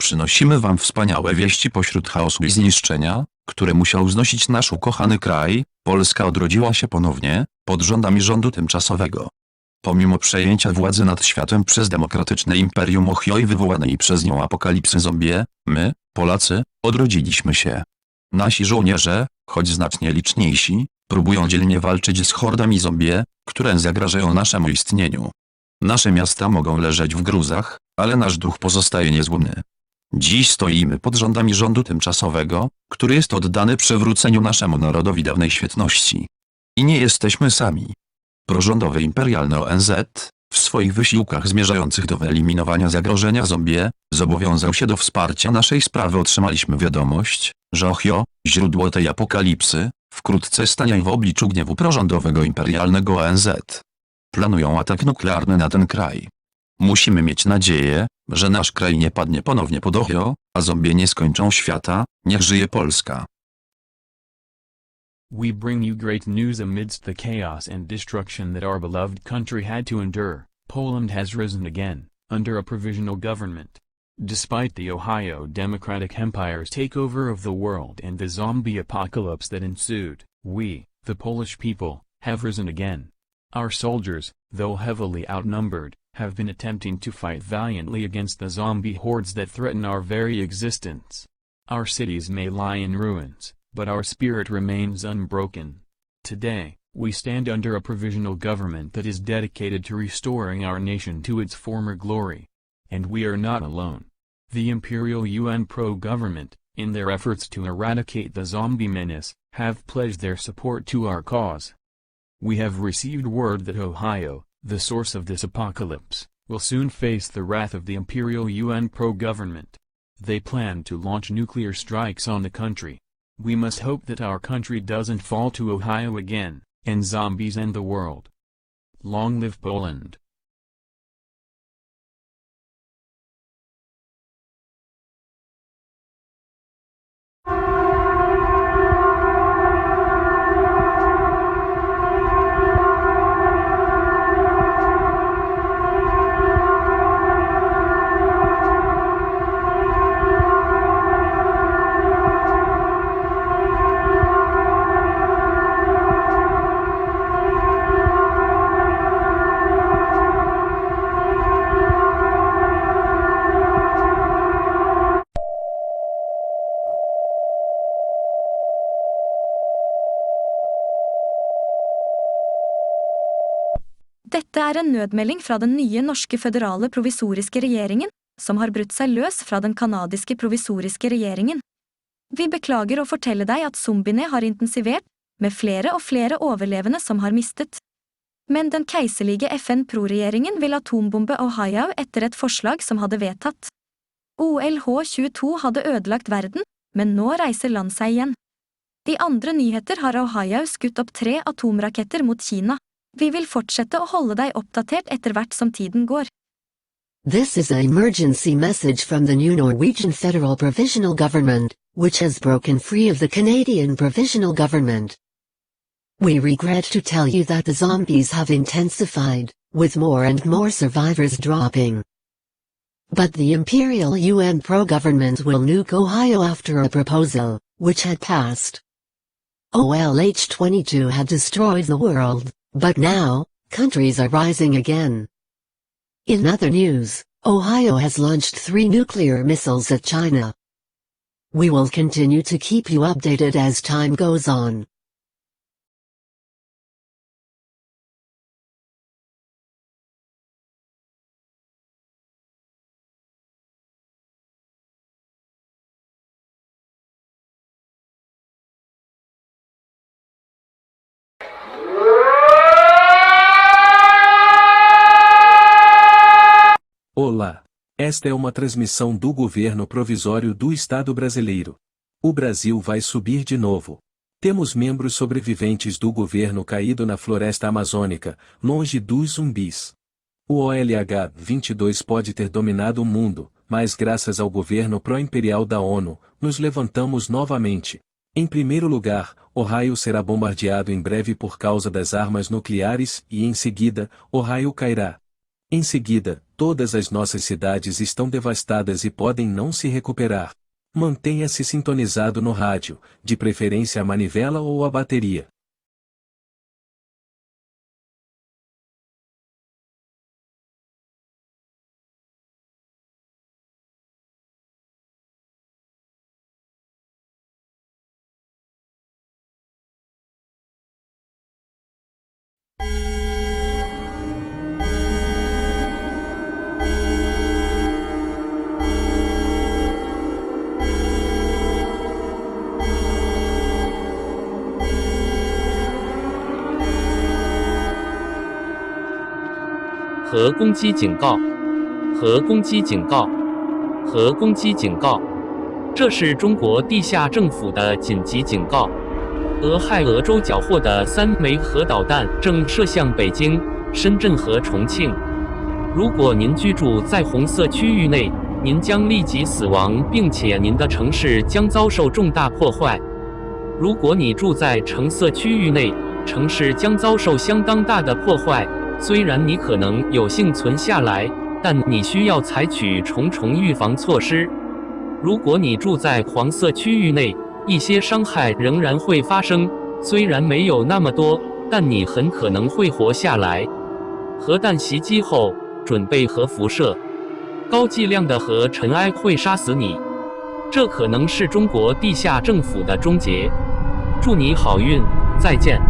Przynosimy wam wspaniałe wieści pośród chaosu i zniszczenia, które musiał znosić nasz ukochany kraj. Polska odrodziła się ponownie, pod rządami rządu tymczasowego. Pomimo przejęcia władzy nad światem przez demokratyczne imperium Ohio i wywołanej przez nią apokalipsy zombie, my, Polacy, odrodziliśmy się. Nasi żołnierze, choć znacznie liczniejsi, próbują dzielnie walczyć z hordami zombie, które zagrażają naszemu istnieniu. Nasze miasta mogą leżeć w gruzach, ale nasz duch pozostaje niezłomny. Dziś stoimy pod rządami rządu tymczasowego, który jest oddany przywróceniu naszemu narodowi dawnej świetności. I nie jesteśmy sami. Prorządowy imperialny ONZ, w swoich wysiłkach zmierzających do wyeliminowania zagrożenia zombie, zobowiązał się do wsparcia naszej sprawy. Otrzymaliśmy wiadomość, że Ohio, źródło tej apokalipsy, wkrótce stanie w obliczu gniewu prorządowego imperialnego ONZ. Planują atak nuklearny na ten kraj. Musimy mieć nadzieję, że nasz kraj nie padnie ponownie pod Ohio, a zombie nie skończą świata. Niech żyje Polska. We bring you great news amidst the chaos and destruction that our beloved country had to endure. Poland has risen again, under a provisional government. Despite the Ohio Democratic Empire's takeover of the world and the zombie apocalypse that ensued, we, the Polish people, have risen again. Our soldiers, though heavily outnumbered, have been attempting to fight valiantly against the zombie hordes that threaten our very existence. Our cities may lie in ruins, but our spirit remains unbroken. Today, we stand under a provisional government that is dedicated to restoring our nation to its former glory. And we are not alone. The Imperial UN pro-government, in their efforts to eradicate the zombie menace, have pledged their support to our cause. We have received word that Ohio, the source of this apocalypse, will soon face the wrath of the Imperial UN pro-government. They plan to launch nuclear strikes on the country. We must hope that our country doesn't fall to Ohio again, and zombies end the world. Long live Poland! Dette en nødmelding fra den nye norske føderale provisoriske regjeringen, som har brutt seg løs fra den kanadiske provisoriske regjeringen. Vi beklager å fortelle deg at zombiene har intensivert, med flere og flere overlevende som har mistet. Men den keiserlige FN-pro-regjeringen vil atombombe Ohio etter et forslag som hadde vedtatt. OLH-22 hadde ødelagt verden, men nå reiser land seg igjen. I andre nyheter har Ohio skutt opp 3 atomraketter mot Kina. Vi vil fortsette å holde deg oppdatert etter hvert som tiden går. This is an emergency message from the new Norwegian Federal Provisional Government, which has broken free of the Canadian Provisional Government. We regret to tell you that the zombies have intensified, with more and more survivors dropping. But the Imperial UN pro-government will nuke Ohio after a proposal, which had passed. OLH-22 had destroyed the world. But now, countries are rising again. In other news, Ohio has launched 3 nuclear missiles at China. We will continue to keep you updated as time goes on. Olá! Esta é uma transmissão do governo provisório do Estado brasileiro. O Brasil vai subir de novo. Temos membros sobreviventes do governo caído na floresta amazônica, longe dos zumbis. O OLH-22 pode ter dominado o mundo, mas graças ao governo pró-imperial da ONU, nos levantamos novamente. Em primeiro lugar, Ohio será bombardeado em breve por causa das armas nucleares e em seguida, Ohio cairá. Em seguida, todas as nossas cidades estão devastadas e podem não se recuperar. Mantenha-se sintonizado no rádio, de preferência a manivela ou a bateria.核攻击警告！核攻击警告！核攻击警告！这是中国地下政府的紧急警告。俄亥俄州缴获的3枚核导弹正射向北京、深圳和重庆。如果您居住在红色区域内，您将立即死亡，并且您的城市将遭受重大破坏。如果你住在橙色区域内，城市将遭受相当大的破坏。虽然你可能有幸存下来，但你需要采取重重预防措施。如果你住在黄色区域内，一些伤害仍然会发生，虽然没有那么多，但你很可能会活下来。核弹袭击后，准备核辐射。高剂量的核尘埃会杀死你，这可能是中国地下政府的终结。祝你好运，再见。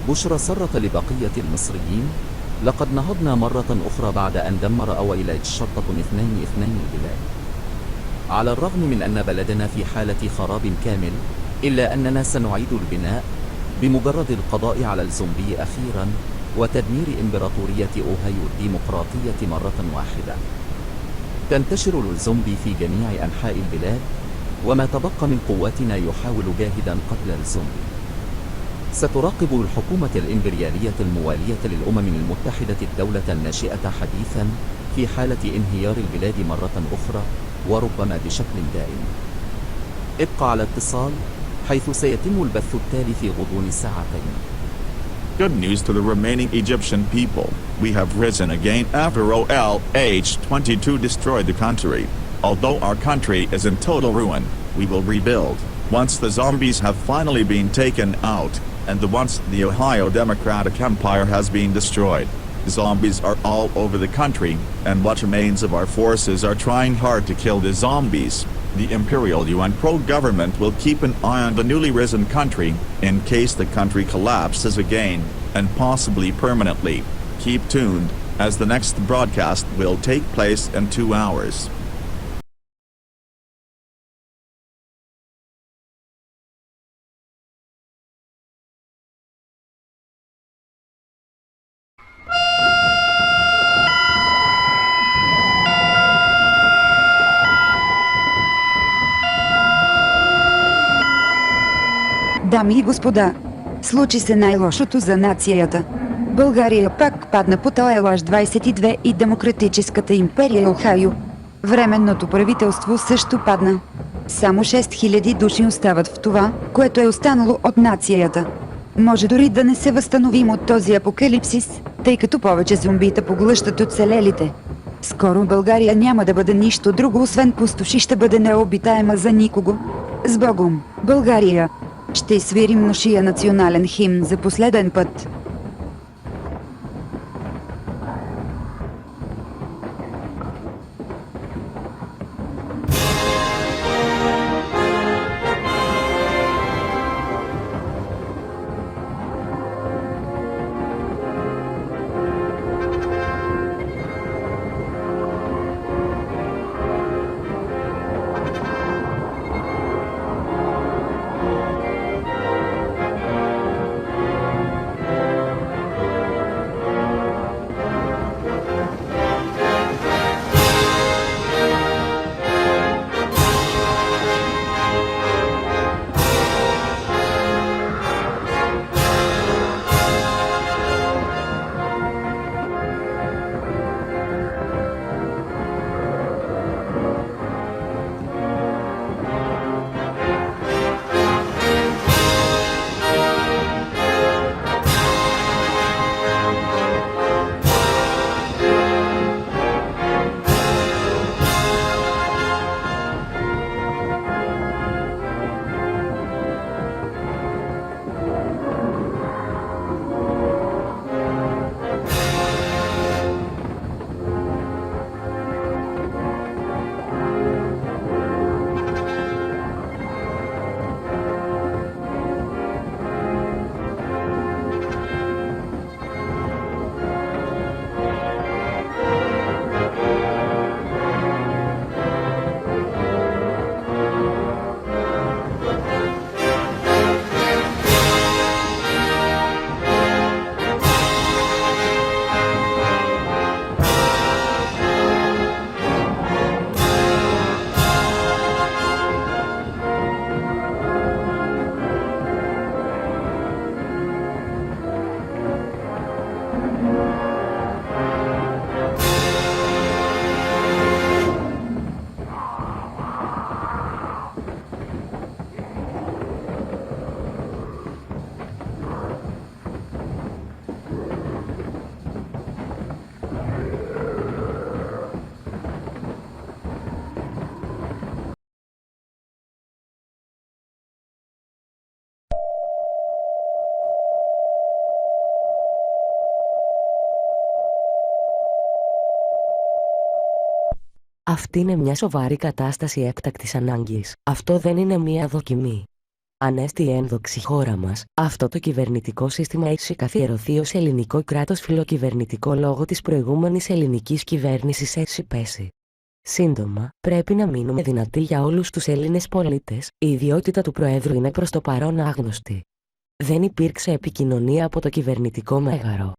بشرى سرة لبقية المصريين، لقد نهضنا مرة أخرى بعد أن دمر أويلات شرطة 2 البلاد. على الرغم من أن بلدنا في حالة خراب كامل، إلا أننا سنعيد البناء بمجرد القضاء على الزومبي أخيرا وتدمير إمبراطورية أوهايو الديمقراطية مرة واحدة. تنتشر الزومبي في جميع أنحاء البلاد، وما تبقى من قواتنا يحاول جاهدا قتل الزومبي. ستراقب الحكومة الإمبريالية الموالية للأمم المتحدة الدولة الناشئة حديثا في حالة انهيار البلاد مرة أخرى، وربما بشكل دائم. ابقى على اتصال، حيث سيتم البث التالي في غضون ساعتين. Good news to the remaining Egyptian people. We have risen again after OliveSouch destroyed the country. Although our country is in total ruin, we will rebuild. Once the zombies have finally been taken out, and once the Ohio Democratic Empire has been destroyed. Zombies are all over the country, and what remains of our forces are trying hard to kill the zombies. The Imperial UN pro-government will keep an eye on the newly risen country, in case the country collapses again, and possibly permanently. Keep tuned, as the next broadcast will take place in 2 hours. Дами и господа, случи се най-лошото за нацията. България пак падна под OliveSouch и Демократическата империя Охайо. Временното правителство също падна. Само 6000 души остават в това, което е останало от нацията. Може дори да не се възстановим от този апокалипсис, тъй като повече зомбита поглъщат оцелелите. Скоро България няма да бъде нищо друго, освен пустош и ще бъде необитаема за никого. С Богом, България! Ще свирим нашия национален химн за последен път. Αυτή είναι μια σοβαρή κατάσταση έκτακτης ανάγκης. Αυτό δεν είναι μια δοκιμή. Ανέστη η ένδοξη χώρα μας, αυτό το κυβερνητικό σύστημα έχει καθιερωθεί ως ελληνικό κράτος φιλοκυβερνητικό λόγω της προηγούμενης ελληνικής κυβέρνησης έχει πέσει. Σύντομα, πρέπει να μείνουμε δυνατοί για όλους τους Έλληνες πολίτες, η ιδιότητα του Προέδρου είναι προς το παρόν άγνωστη. Δεν υπήρξε επικοινωνία από το κυβερνητικό μέγαρο.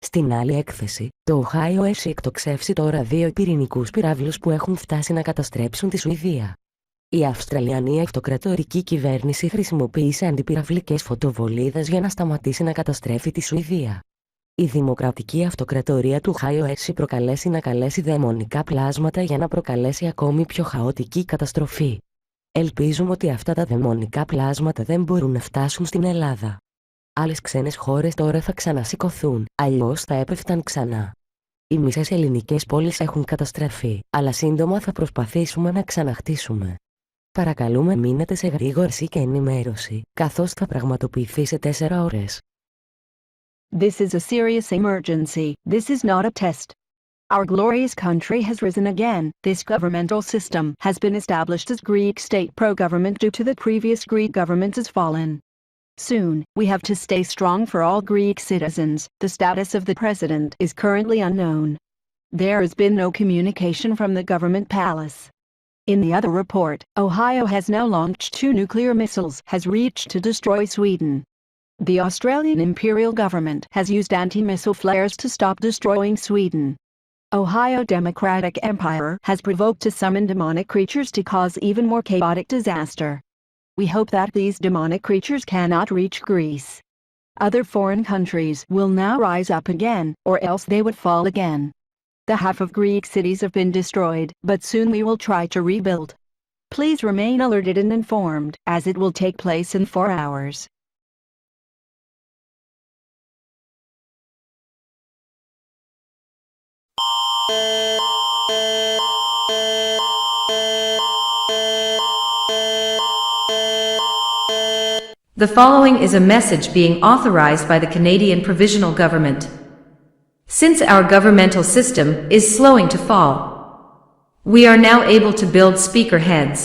Στην άλλη έκθεση, το Οχάιο έχει εκτοξεύσει τώρα 2 πυρηνικούς πυράβλους που έχουν φτάσει να καταστρέψουν τη Σουηδία. Η Αυστραλιανή αυτοκρατορική κυβέρνηση χρησιμοποίησε αντιπυραυλικές φωτοβολίδες για να σταματήσει να καταστρέφει τη Σουηδία. Η δημοκρατική αυτοκρατορία του Οχάιο έχει προκαλέσει να καλέσει δαιμονικά πλάσματα για να προκαλέσει ακόμη πιο χαοτική καταστροφή. Ελπίζουμε ότι αυτά τα δαιμονικά πλάσματα δεν μπορούν να φτάσουν στην Ελλάδα. Άλλες ξένες χώρες τώρα θα ξανασηκωθούν, αλλιώς θα έπεφταν ξανά. Οι μισές ελληνικές πόλεις έχουν καταστραφεί, αλλά σύντομα θα προσπαθήσουμε να ξαναχτίσουμε. Παρακαλούμε μείνετε σε γρήγορση και ενημέρωση, καθώς θα πραγματοποιηθεί σε 4 ώρες. This is a serious emergency. This is not a test. Our glorious country has risen again. This governmental system has been established as Greek state pro-government due to the previous Greek government has fallen. Soon, we have to stay strong for all Greek citizens. The status of the president is currently unknown. There has been no communication from the government palace. In the other report, Ohio has now launched 2 nuclear missiles has reached to destroy Sweden. The Australian imperial government has used anti-missile flares to stop destroying Sweden. Ohio Democratic Empire has provoked to summon demonic creatures to cause even more chaotic disaster. We hope that these demonic creatures cannot reach Greece. Other foreign countries will now rise up again, or else they would fall again. The half of Greek cities have been destroyed, but soon we will try to rebuild. Please remain alerted and informed, as it will take place in 4 hours. The following is a message being authorized by the Canadian Provisional Government. Since our governmental system is slowing to fall, we are now able to build speaker heads.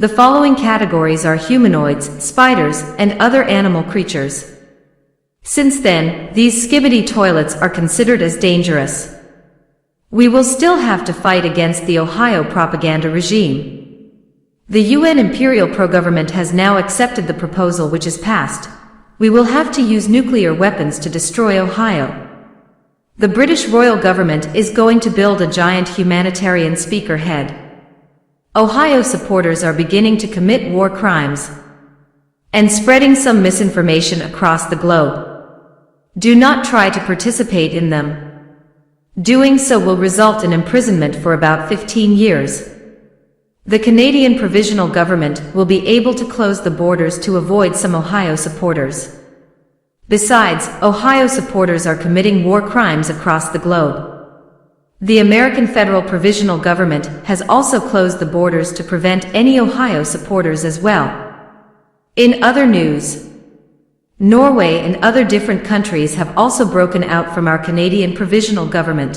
The following categories are humanoids, spiders, and other animal creatures. Since then, these skibbity toilets are considered as dangerous. We will still have to fight against the Ohio propaganda regime. The UN Imperial Pro-Government has now accepted the proposal which is passed. We will have to use nuclear weapons to destroy Ohio. The British Royal Government is going to build a giant humanitarian speaker head. Ohio supporters are beginning to commit war crimes and spreading some misinformation across the globe. Do not try to participate in them. Doing so will result in imprisonment for about 15 years. The Canadian Provisional Government will be able to close the borders to avoid some Ohio supporters. Besides, Ohio supporters are committing war crimes across the globe. The American Federal Provisional Government has also closed the borders to prevent any Ohio supporters as well. In other news, Norway and other different countries have also broken out from our Canadian Provisional Government.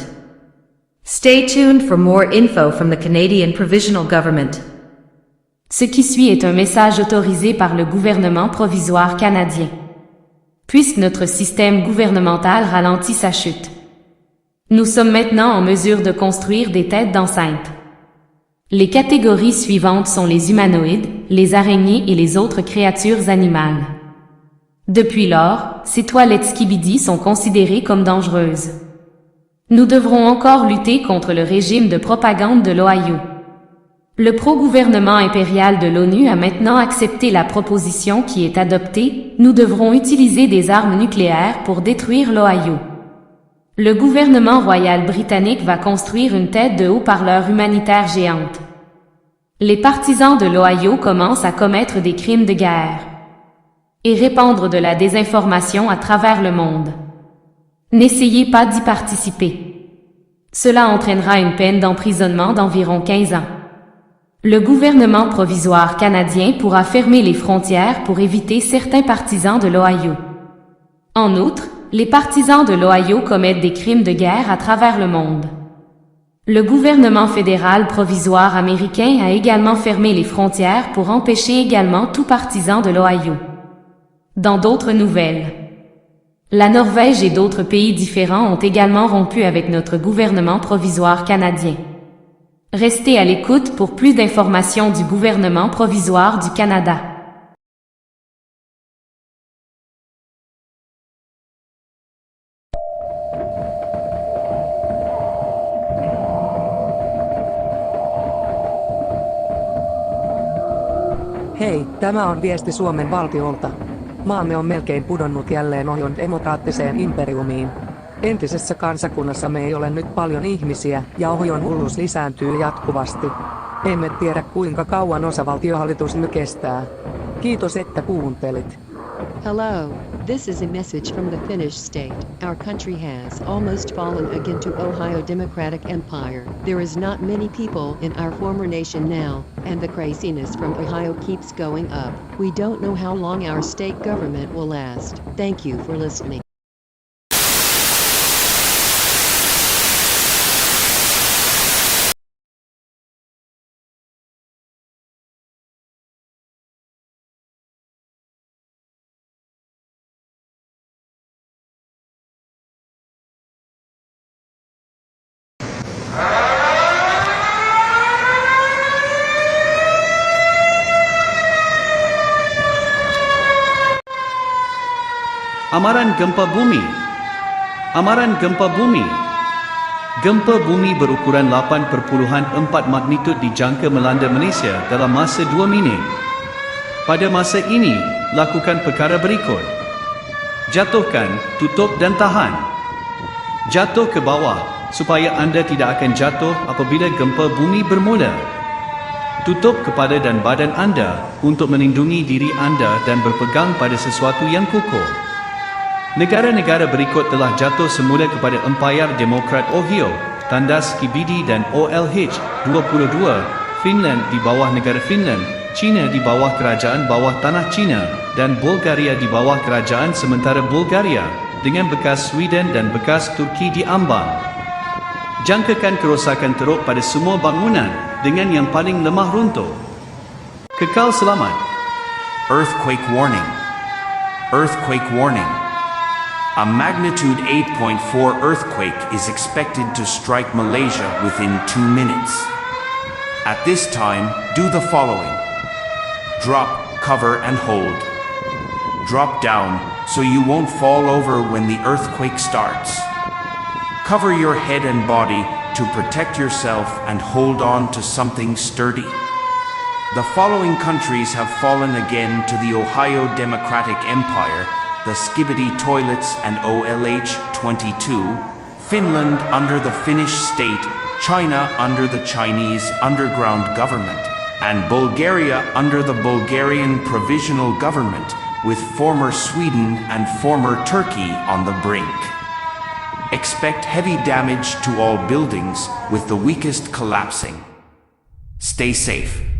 Stay tuned for more info from the Canadian Provisional Government. Ce qui suit est un message autorisé par le gouvernement provisoire canadien. Puisque notre système gouvernemental ralentit sa chute, nous sommes maintenant en mesure de construire des têtes d'enceinte. Les catégories suivantes sont les humanoïdes, les araignées et les autres créatures animales. Depuis lors, ces toilettes skibidi sont considérées comme dangereuses. Nous devrons encore lutter contre le régime de propagande de l'Ohio. Le pro-gouvernement impérial de l'ONU a maintenant accepté la proposition qui est adoptée. Nous devrons utiliser des armes nucléaires pour détruire l'Ohio. Le gouvernement royal britannique va construire une tête de haut-parleur humanitaire géante. Les partisans de l'Ohio commencent à commettre des crimes de guerre et répandre de la désinformation à travers le monde. N'essayez pas d'y participer. Cela entraînera une peine d'emprisonnement d'environ 15 ans. Le gouvernement provisoire canadien pourra fermer les frontières pour éviter certains partisans de l'Ohio. En outre, les partisans de l'Ohio commettent des crimes de guerre à travers le monde. Le gouvernement fédéral provisoire américain a également fermé les frontières pour empêcher également tout partisan de l'Ohio. Dans d'autres nouvelles, la Norvège et d'autres pays différents ont également rompu avec notre gouvernement provisoire canadien. Restez à l'écoute pour plus d'informations du gouvernement provisoire du Canada. Hei, tämä on viesti Suomen valtiolta. Maamme on melkein pudonnut jälleen Ohion demokraattiseen imperiumiin. Entisessä kansakunnassamme ei ole nyt paljon ihmisiä, ja Ohion hulluus lisääntyy jatkuvasti. Emme tiedä kuinka kauan osavaltiohallitus nyt kestää. Kiitos että kuuntelit. Hello, this is a message from the Finnish state. Our country has almost fallen again to Ohio Democratic Empire. There is not many people in our former nation now, and the craziness from Ohio keeps going up. We don't know how long our state government will last. Thank you for listening. Amaran gempa bumi. Amaran gempa bumi. Gempa bumi berukuran 8.4 magnitud dijangka melanda Malaysia dalam masa 2 minit. Pada masa ini, lakukan perkara berikut. Jatuhkan, tutup dan tahan. Jatuh ke bawah, supaya anda tidak akan jatuh apabila gempa bumi bermula. Tutup kepala dan badan anda untuk melindungi diri anda dan berpegang pada sesuatu yang kukuh. Negara-negara berikut telah jatuh semula kepada Empayar Demokrat Ohio, tandas KBD dan OLH-22, Finland di bawah negara Finland, China di bawah kerajaan bawah tanah China, dan Bulgaria di bawah kerajaan sementara Bulgaria, dengan bekas Sweden dan bekas Turki diambang. Jangkakan kerosakan teruk pada semua bangunan, dengan yang paling lemah runtuh. Kekal selamat. Earthquake warning. Earthquake warning. A magnitude 8.4 earthquake is expected to strike Malaysia within 2 minutes. At this time, do the following. Drop, cover and hold. Drop down so you won't fall over when the earthquake starts. Cover your head and body to protect yourself and hold on to something sturdy. The following countries have fallen again to the Ohio Democratic Empire: the Skibidi Toilets and OLH-22, Finland under the Finnish state, China under the Chinese underground government, and Bulgaria under the Bulgarian provisional government, with former Sweden and former Turkey on the brink. Expect heavy damage to all buildings, with the weakest collapsing. Stay safe.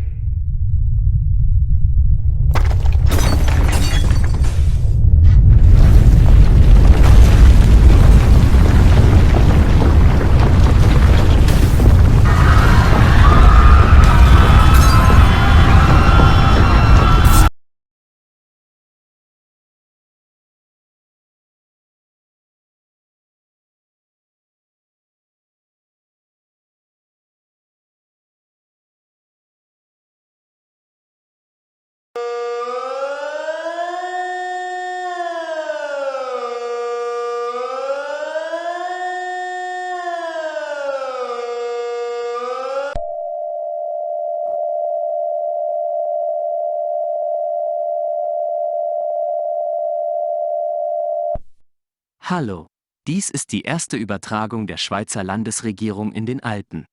Hallo, dies ist die erste Übertragung der Schweizer Landesregierung in den Alpen.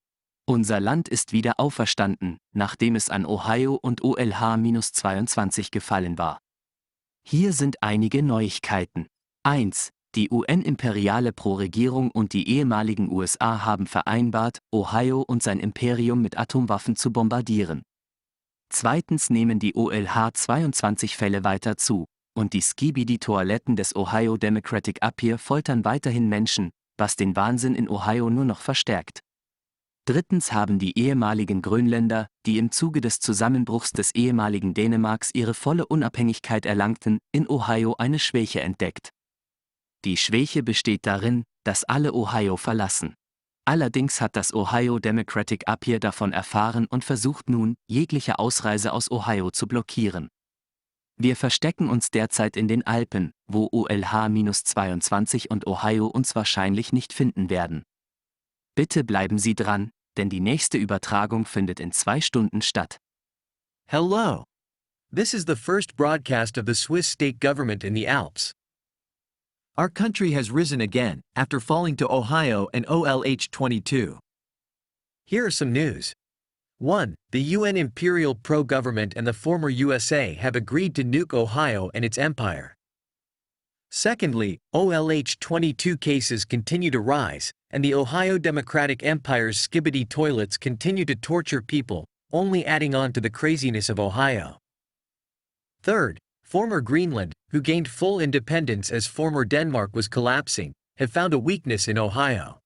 Unser Land ist wieder auferstanden, nachdem es an Ohio und OLH-22 gefallen war. Hier sind einige Neuigkeiten. 1. Die UN-imperiale Pro-Regierung und die ehemaligen USA haben vereinbart, Ohio und sein Imperium mit Atomwaffen zu bombardieren. 2. Nehmen die OLH-22-Fälle weiter zu, und die Skibidi-Toiletten des Ohio Democratic Empire foltern weiterhin Menschen, was den Wahnsinn in Ohio nur noch verstärkt. Drittens haben die ehemaligen Grönländer, die im Zuge des Zusammenbruchs des ehemaligen Dänemarks ihre volle Unabhängigkeit erlangten, in Ohio eine Schwäche entdeckt. Die Schwäche besteht darin, dass alle Ohio verlassen. Allerdings hat das Ohio Democratic Appeal davon erfahren und versucht nun, jegliche Ausreise aus Ohio zu blockieren. Wir verstecken uns derzeit in den Alpen, wo OLH-22 und Ohio uns wahrscheinlich nicht finden werden. Bitte bleiben Sie dran, denn die nächste Übertragung findet in 2 Stunden statt. Hello. This is the first broadcast of the Swiss state government in the Alps. Our country has risen again, after falling to Ohio and OLH-22. Here are some news. 1. The UN Imperial Pro-Government and the former USA have agreed to nuke Ohio and its empire. Secondly, OLH-22 cases continue to rise, and the Ohio Democratic Empire's skibbity toilets continue to torture people, only adding on to the craziness of Ohio. Third, former Greenland, who gained full independence as former Denmark was collapsing, have found a weakness in Ohio.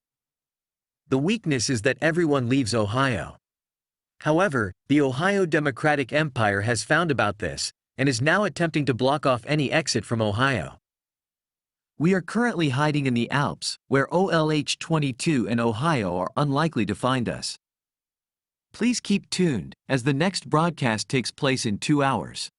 The weakness is that everyone leaves Ohio. However, the Ohio Democratic Empire has found about this, and is now attempting to block off any exit from Ohio. We are currently hiding in the Alps, where OLH-22 and Ohio are unlikely to find us. Please keep tuned, as the next broadcast takes place in 2 hours.